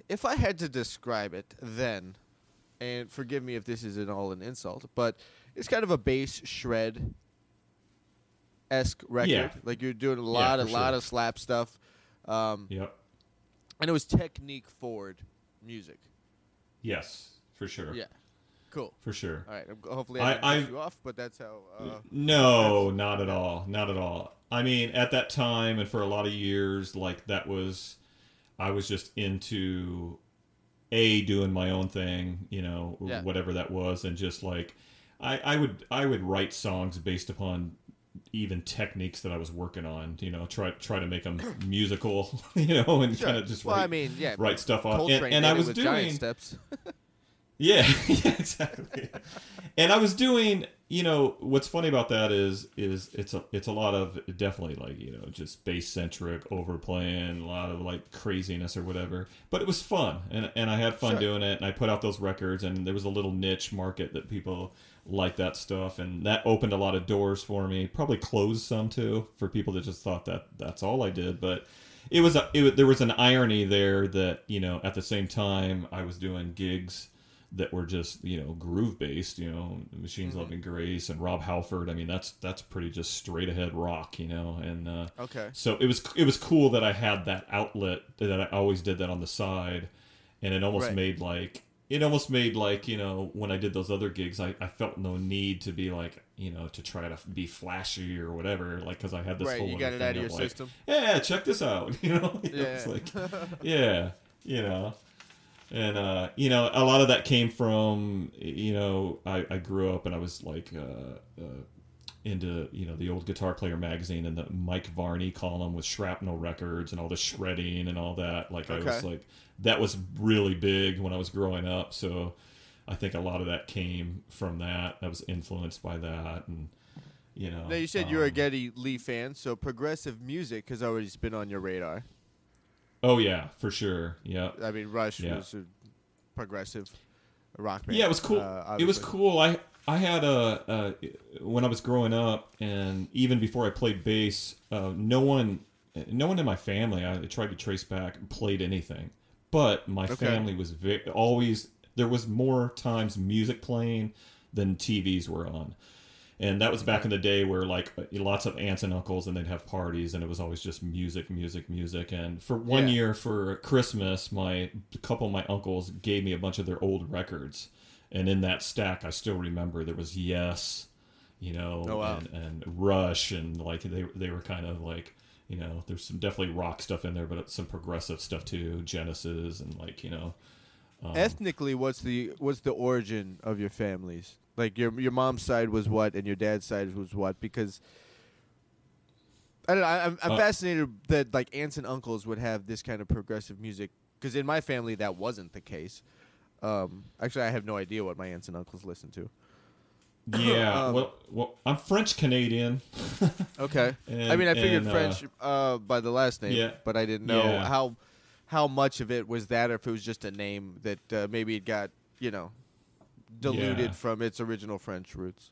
If I had to describe it then, and forgive me if this is an insult, but it's kind of a bass shred-esque record. Yeah. Like you're doing a lot of slap stuff. Yep. And it was technique forward music. Yes, for sure. Yeah. Cool. For sure. All right. Hopefully I didn't cut you off, but that's how. No, not at all. Not at all. I mean, at that time and for a lot of years, like I was just into doing my own thing, whatever that was, and just like I would write songs based upon even techniques that I was working on, try to make them musical, and kind of just write stuff off. And I was doing giant steps. Yeah, exactly. And I was doing, what's funny about that is it's a lot of definitely like, just bass centric, overplaying, a lot of like craziness or whatever. But it was fun, and I had fun doing it, and I put out those records, and there was a little niche market that people like that stuff, and that opened a lot of doors for me. Probably closed some too for people that just thought that that's all I did, but there was an irony there that at the same time I was doing gigs that were just groove based, Machines Loving Grace and Rob Halford. I mean that's pretty just straight ahead rock, and so it was cool that I had that outlet, that I always did that on the side, and it almost made like it almost made like, when I did those other gigs, I felt no need to be like, to try to be flashy or whatever, like, because I had this Right, whole you other got it thing out of your like, system. yeah, check this out, Yeah. It's like, yeah, and a lot of that came from, I grew up and I was like into the old Guitar Player magazine and the Mike Varney column with Shrapnel Records and all the shredding and all that. Like I was like, that was really big when I was growing up. So I think a lot of that came from that. I was influenced by that, and Now you said you're a Geddy Lee fan, so progressive music has always been on your radar. Oh yeah, for sure. Yeah. I mean, Rush was a progressive rock band. Yeah, it was cool. It was obviously. cool. I had when I was growing up, and even before I played bass, no one in my family, I tried to trace back, played anything. But my family was always, there was more times music playing than TVs were on. And that was back in the day where, like, lots of aunts and uncles, and they'd have parties, and it was always just music. And for one year, for Christmas, a couple of my uncles gave me a bunch of their old records. And in that stack, I still remember there was Yes, and Rush, and, like, they were kind of like, there's some definitely rock stuff in there, but some progressive stuff too, Genesis, and, like, Ethnically, what's the origin of your families? Like your mom's side was what, and your dad's side was what? Because I don't know, I'm fascinated that like aunts and uncles would have this kind of progressive music. Because in my family, that wasn't the case. Actually, I have no idea what my aunts and uncles listened to. Yeah, well, I'm French Canadian. Okay, I mean, I figured French by the last name, but I didn't know how much of it was that, or if it was just a name that maybe it got diluted from its original French roots.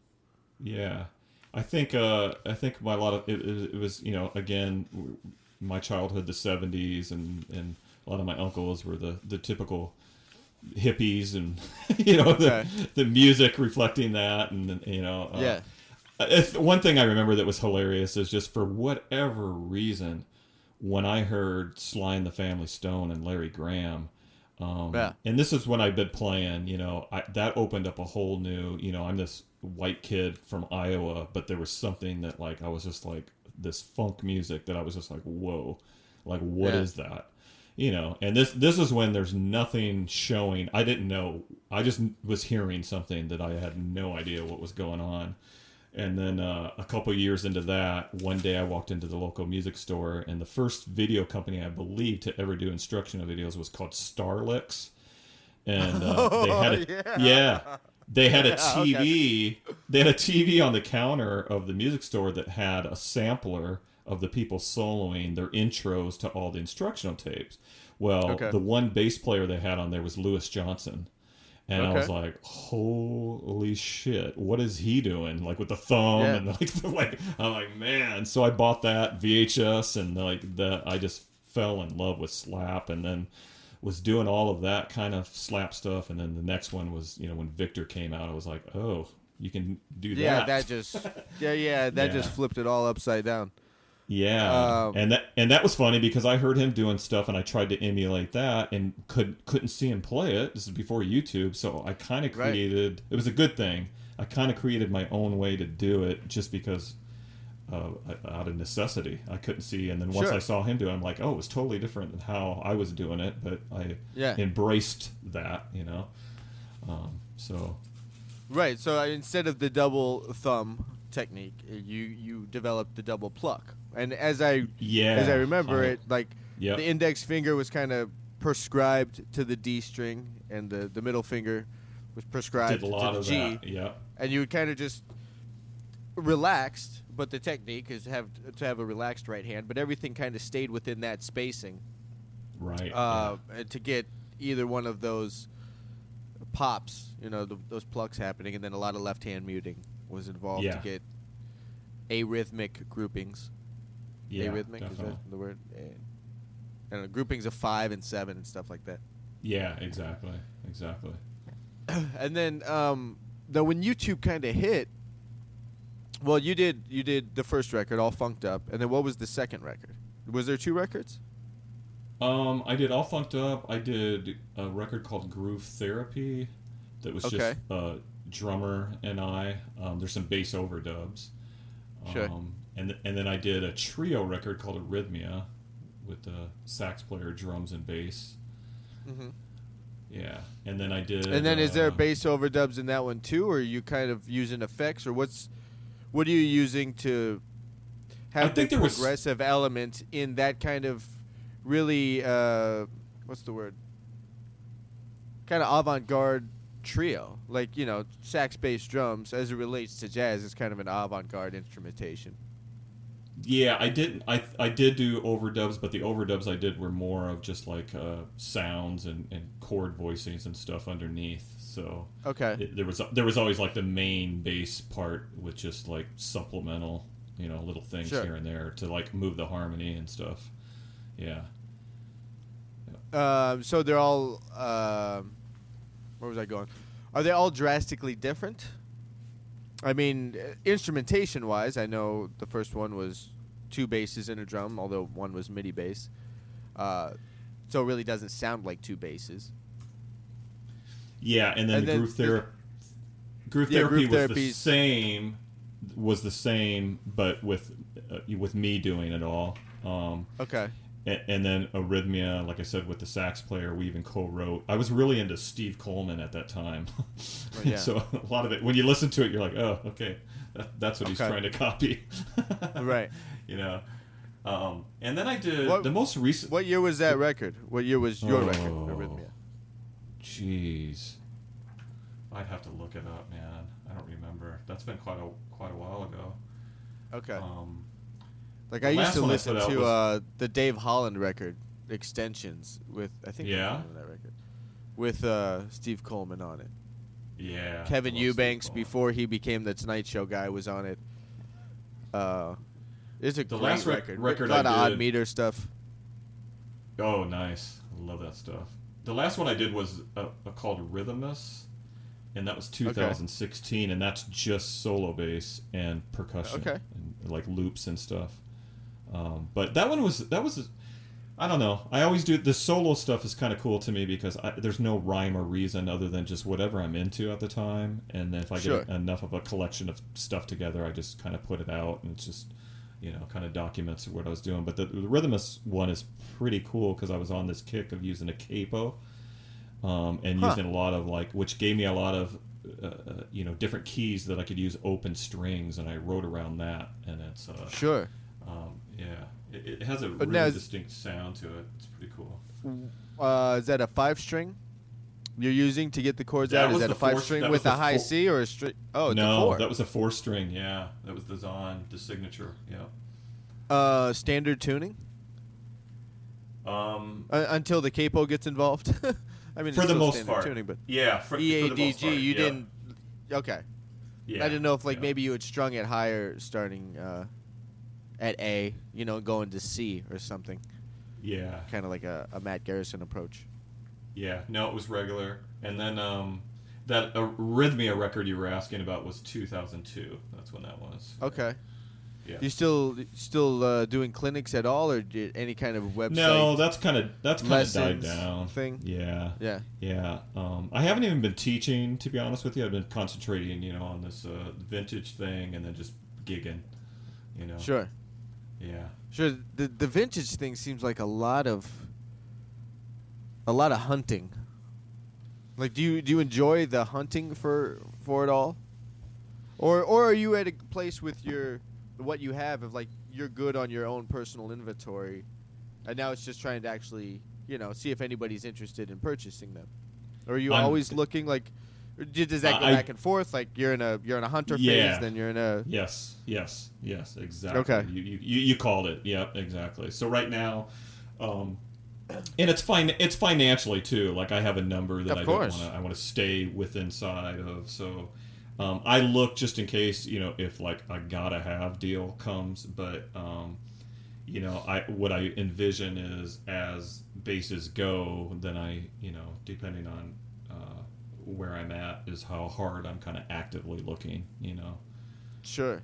Yeah, I think a lot of it was again, my childhood, the '70s, and a lot of my uncles were the typical hippies, and the music reflecting that, and one thing I remember that was hilarious is just for whatever reason, when I heard Sly and the Family Stone and Larry Graham, and this is when I've been playing, that opened up a whole new, I'm this white kid from Iowa, but there was something that, like, I was just like, this funk music that I was just like, whoa, like, what is that? And this is when there's nothing showing. I didn't know. I just was hearing something that I had no idea what was going on. And then a couple years into that, one day I walked into the local music store, and the first video company I believe to ever do instructional videos was called Starlix. And they had a TV. They had a TV on the counter of the music store that had a sampler of the people soloing their intros to all the instructional tapes. Well, the one bass player they had on there was Louis Johnson. And I was like, holy shit, what is he doing? Like, with the thumb and like I'm like, man. So I bought that VHS, and I just fell in love with slap, and then was doing all of that kind of slap stuff. And then the next one was, when Victor came out, I was like, oh, you can do that. Yeah, that just just flipped it all upside down. Yeah, and that was funny because I heard him doing stuff, and I tried to emulate that, and couldn't see him play it. This is before YouTube, so I kind of created. It was a good thing. I kind of created my own way to do it, just because out of necessity. I couldn't see, and then once I saw him do it, I'm like, oh, it was totally different than how I was doing it, but I embraced that, So. Right. So instead of the double thumb technique, you developed the double pluck. And as I remember it, like the index finger was kind of prescribed to the D string, and the middle finger was prescribed to the G. Yeah. And you would kind of just relaxed, but the technique is to have a relaxed right hand, but everything kind of stayed within that spacing. Right. To get either one of those pops, those plucks happening, and then a lot of left hand muting was involved to get arrhythmic groupings. Yeah, arrhythmic, definitely. Is that the word? I don't know, groupings of 5 and 7 and stuff like that. Yeah, exactly. And then though when YouTube kind of hit, well, you did the first record, All Funked Up, and then what was the second record? Was there 2 records? I did All Funked Up. I did a record called Groove Therapy that was just a drummer and I. There's some bass overdubs. Sure. And then I did a trio record called Arrhythmia with the sax player, drums, and bass. Mm-hmm. Yeah. And then I did... And then is there bass overdubs in that one too, or are you kind of using effects, or what are you using to have the progressive element in that kind of really, what's the word? Kind of avant-garde trio. Like, sax, bass, drums, as it relates to jazz, is kind of an avant-garde instrumentation. Yeah, I did do overdubs, but the overdubs I did were more of just like sounds and chord voicings and stuff underneath. So there was always like the main bass part with just like supplemental, little things here and there to like move the harmony and stuff. Yeah. So they're all. Where was I going? Are they all drastically different? I mean, instrumentation-wise, I know the first one was 2 basses and a drum, although one was MIDI bass. So it really doesn't sound like 2 basses. Yeah, and then Groove Therapy was the same, but with me doing it all. Okay. And then Arrhythmia, like I said, with the sax player, we even co-wrote. I was really into Steve Coleman at that time. So a lot of it, when you listen to it, you're like, oh, okay, that's what he's trying to copy. Right. And then I did the most recent... What year was that record? What year was your record, Arrhythmia? Jeez. I'd have to look it up, man. I don't remember. That's been quite a while ago. Okay. Like I used to listen to the Dave Holland record, Extensions, with I think the name of that record, with Steve Coleman on it. Yeah. Kevin Eubanks, before he became the Tonight Show guy, was on it. It's a great record. A lot of odd meter stuff. Oh, nice! I love that stuff. The last one I did was called Rhythmus, and that was 2016, and that's just solo bass and percussion, and like loops and stuff. But that was I don't know. I always do the solo stuff is kind of cool to me because there's no rhyme or reason other than just whatever I'm into at the time, and then if I get enough of a collection of stuff together, I just kind of put it out, and it's just kind of documents what I was doing. But the Rhythmus one is pretty cool because I was on this kick of using a capo, and using a lot of which gave me a lot of different keys that I could use open strings, and I wrote around that, and it's it has a really distinct sound to it. It's pretty cool. Is that a 5-string you're using to get the chords out? Is that a 5-string with a high C or a string? Oh, it's a 4. That was a 4-string. Yeah, that was the Zahn, the signature. Yeah. Standard tuning. Until the capo gets involved. I mean, for the most part, tuning, but for E A the D most G. part, You didn't. Okay. Yeah. I didn't know if maybe you had strung it higher, starting at A, going to C or something. Yeah. Kind of like a Matt Garrison approach. Yeah. No, it was regular. And then that Arrhythmia record you were asking about was 2002. That's when that was. Okay. Yeah. You still doing clinics at all, or any kind of website? No, that's kind of died down. Thing. Yeah. Yeah. Yeah. I haven't even been teaching, to be honest with you. I've been concentrating, on this vintage thing, and then just gigging. Sure. Yeah. Sure. The vintage thing seems like a lot of hunting. Like, do you enjoy the hunting for it all, or are you at a place with what you have of you're good on your own personal inventory, and now it's just trying to actually see if anybody's interested in purchasing them, or are you always looking does that go back and forth? Like you're in a hunter phase, then you're in a yes, exactly. Okay, you called it. Yep, exactly. So right now, and it's financially too. Like I have a number that I want to stay within side of. So I look just in case if a gotta have deal comes, but what I envision is as bases go, then I depending on where I'm at is how hard I'm kind of actively looking. Sure.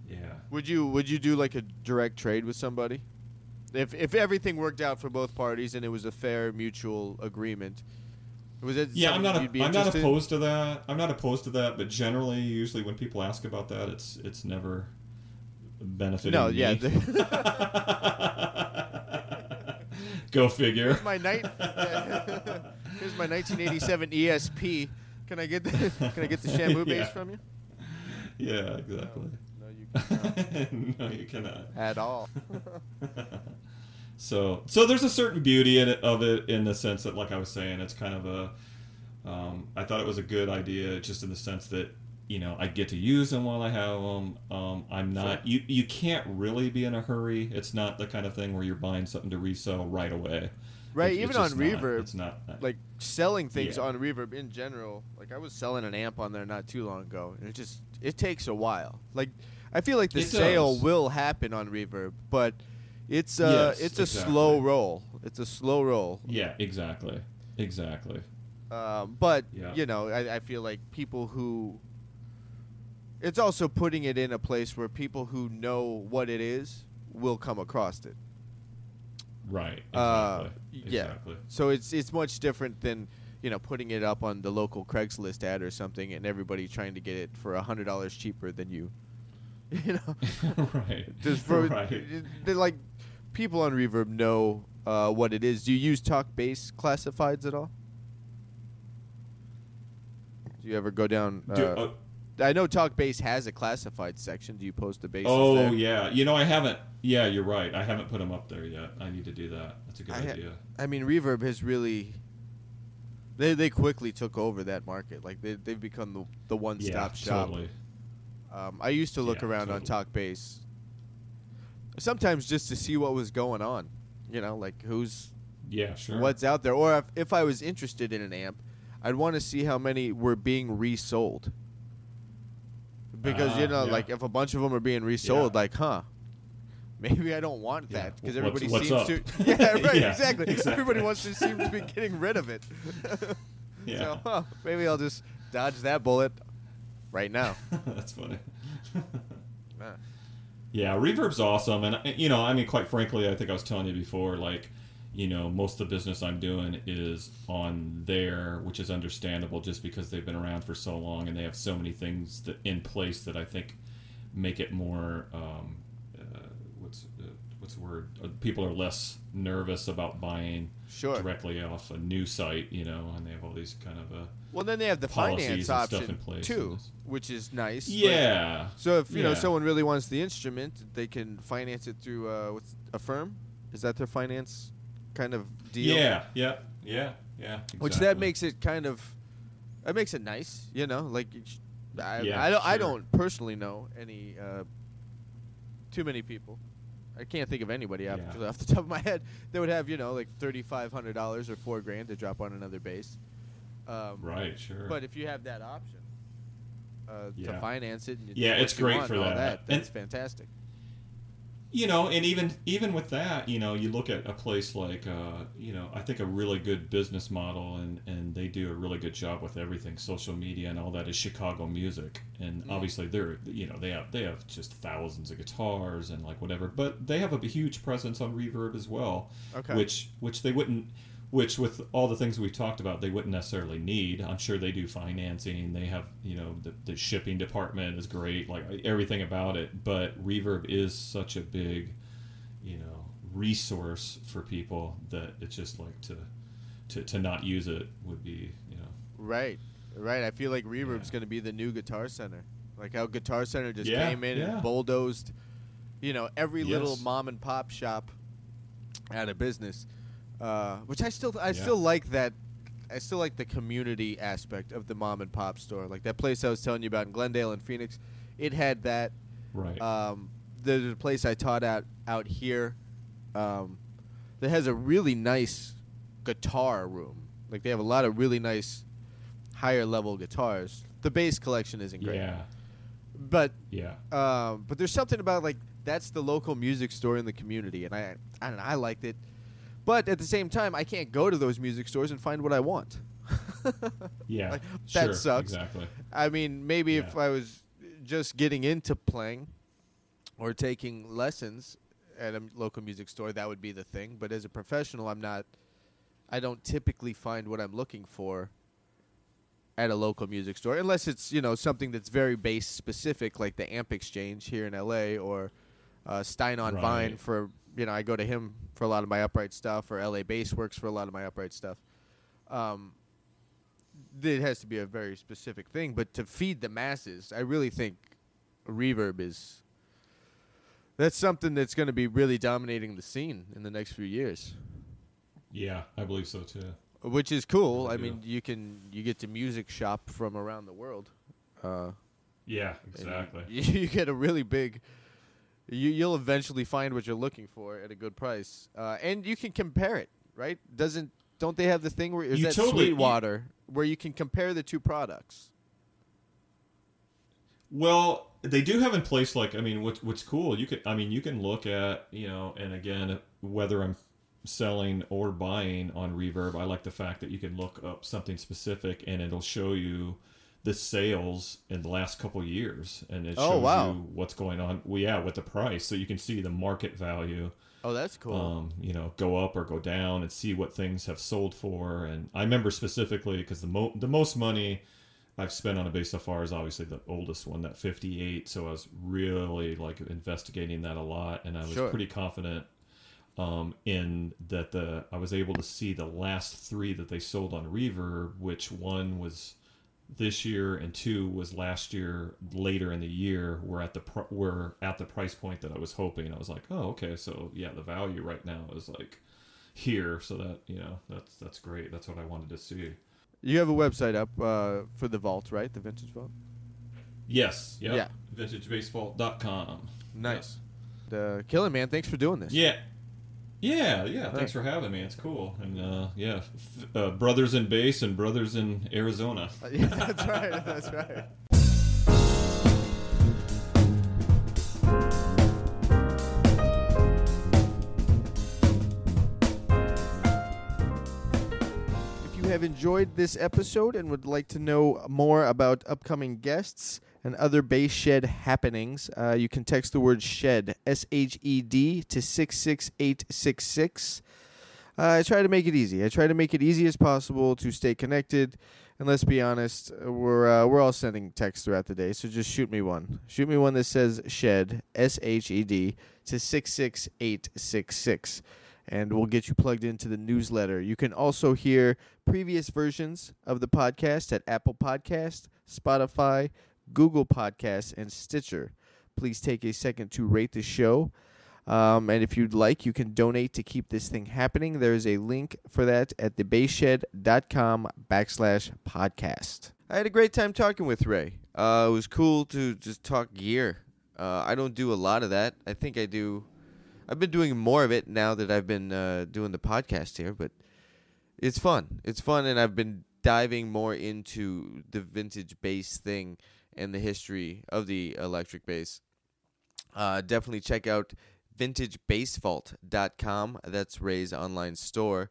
Yeah. Would you do a direct trade with somebody? If everything worked out for both parties and it was a fair mutual agreement, was it? Yeah, I'm not. You'd be I'm not interested? opposed to that. I'm not opposed to that. But generally, usually when people ask about that, it's never benefiting No, me. yeah. Go figure. Here's my 1987 ESP. Can I get the Shamu bass Yeah. from you? Yeah, exactly. No, you cannot No, you cannot. at all. So there's a certain beauty of it in the sense that, like I was saying, it's kind of a. I thought it was a good idea, just in the sense that I get to use them while I have them. I'm not. Sure. You can't really be in a hurry. It's not the kind of thing where you're buying something to resell right away. Right, It's even on just not. Reverb, It's not. like selling things Yeah. on Reverb in general. Like I was selling an amp on there not too long ago, and it takes a while. Like I feel like the It sale does. will happen on Reverb, but it's Yes, a exactly. slow roll. It's a slow roll. Yeah, exactly. But Yeah. I feel like people who. It's also putting it in a place where people who know what it is will come across it. Right. Yeah. Exactly. So it's much different than putting it up on the local Craigslist ad or something, and everybody trying to get it for $100 cheaper than you. Right. Just for Right. they're like people on Reverb know what it is. Do you use Talk Bass classifieds at all? Do you ever go down? I know Talk Bass has a classified section. Do you post the basses there? Yeah. I haven't. Yeah, you're right. I haven't put them up there yet. I need to do that. That's a good idea. I mean, Reverb has really. They quickly took over that market. Like they've become the one-stop shop. Totally. I used to look Yeah, around on totally. Talk Bass, sometimes just to see what was going on. Like who's Yeah, sure. what's out there, or if I was interested in an amp, I'd want to see how many were being resold. Because yeah. like if a bunch of them are being resold, Yeah. like, maybe I don't want Yeah. that because What's- everybody what's seems up? to. Yeah, right, Yeah, exactly. exactly. Everybody wants to seem to be getting rid of it. Yeah. So maybe I'll just dodge that bullet right now. That's funny. Ah. Yeah, Reverb's awesome, and I mean, quite frankly, I think I was telling you before, like, most of the business I'm doing is on there, which is understandable, just because they've been around for so long and they have so many things in place that I think make it more. What's the word? People are less nervous about buying Sure. directly off a new site, and they have all these kind of Well, then they have the policies finance and stuff option in place too, and this- which is nice. Like, Yeah. so if Yeah. someone really wants the instrument, they can finance it through what's a firm. Is that their finance kind of deal? Yeah. Which that exactly. makes it kind of, that makes it nice. Like Yeah, I sure. don't personally know any too many people. I can't think of anybody actually off the top of my head that would have like $3,500 or $4,000 to drop on another bass. Right, sure. But if you have that option to Yeah. finance it, and you Yeah, do what it's you great want for and all that. that's And- fantastic. And even with that, you look at a place like, I think a really good business model, and they do a really good job with everything, social media and all that, is Chicago Music. And obviously they're, they have just thousands of guitars and like whatever, but they have a huge presence on Reverb as well. Okay. Which they wouldn't. Which, with all the things we've talked about, they wouldn't necessarily need. I'm sure they do financing. They have, the shipping department is great, like everything about it. But Reverb is such a big, resource for people that it's just like to not use it would be, Right. I feel like Reverb's going to be the new Guitar Center. Like how Guitar Center just Yeah, came in yeah. and bulldozed, every little Yes. mom and pop shop out of business. Which I still Yeah. like that. I still like the community aspect of the mom and pop store. Like that place I was telling you about in Glendale and Phoenix, it had that. right. There's a place I taught out here that has a really nice guitar room. Like they have a lot of really nice higher level guitars. The bass collection isn't great, Yeah. but Yeah. but there's something about like that's the local music store in the community, and I don't know, I liked it. But at the same time, I can't go to those music stores and find what I want. Yeah. Like, sure, that sucks. Exactly. I mean, maybe if Yeah. I was just getting into playing or taking lessons at a local music store, that would be the thing. But as a professional, I don't typically find what I'm looking for at a local music store, unless it's, something that's very bass specific, like the Amp Exchange here in LA, or Stein on Vine for, I go to him for a lot of my upright stuff, or LA Bass Works for a lot of my upright stuff. It has to be a very specific thing, but to feed the masses, I really think reverb that's something that's going to be really dominating the scene in the next few years. Yeah, I believe so too. Which is cool. I mean, you get to music shop from around the world. Yeah, exactly. You get a really big. You'll eventually find what you're looking for at a good price, and you can compare it. Right? Don't they have the thing where is that Sweetwater where you can compare the two products? Well, they do have in place, like, I mean, what's cool, you can look at, and again, whether I'm selling or buying on Reverb, I like the fact that you can look up something specific and it'll show you the sales in the last couple years, and it shows you what's going on. Well, yeah, with the price, so you can see the market value. Oh, that's cool. Go up or go down and see what things have sold for. And I remember specifically because the most money I've spent on a bass so far is obviously the oldest one, that 58. So I was really like investigating that a lot, and I was pretty confident in that I was able to see the last 3 that they sold on Reverb, which one was this year and 2 was last year later in the year. We're at the price point that I was hoping. I was like, oh, okay, so yeah, the value right now is like here, so that that's great. That's what I wanted to see. You have a website up for the vault, right? The Vintage Vault? Yes. Yep. Yeah. VintageBassVault.com. Nice. Killing, man. Thanks for doing this. Yeah. Thanks for having me. It's cool. And brothers in bass and brothers in Arizona. Yeah, that's right. That's right. Have enjoyed this episode and would like to know more about upcoming guests and other Bass Shed happenings, you can text the word SHED, SHED, to 66866. I try to make it easy. I try to make it easy as possible to stay connected. And let's be honest, we're all sending texts throughout the day, so just shoot me one. Shoot me one that says SHED, SHED, to 66866. And we'll get you plugged into the newsletter. You can also hear previous versions of the podcast at Apple Podcast, Spotify, Google Podcasts, and Stitcher. Please take a second to rate the show. And if you'd like, you can donate to keep this thing happening. There's a link for that at thebassshed.com/podcast. I had a great time talking with Ray. It was cool to just talk gear. I don't do a lot of that. I think I do. I've been doing more of it now that I've been doing the podcast here, but it's fun. It's fun, and I've been diving more into the vintage bass thing and the history of the electric bass. Definitely check out VintageBassVault.com. That's Ray's online store.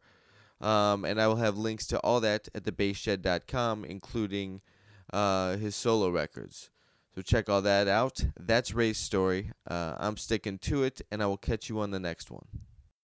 And I will have links to all that at thebassshed.com, including his solo records. So check all that out. That's Ray's story. I'm sticking to it, and I will catch you on the next one.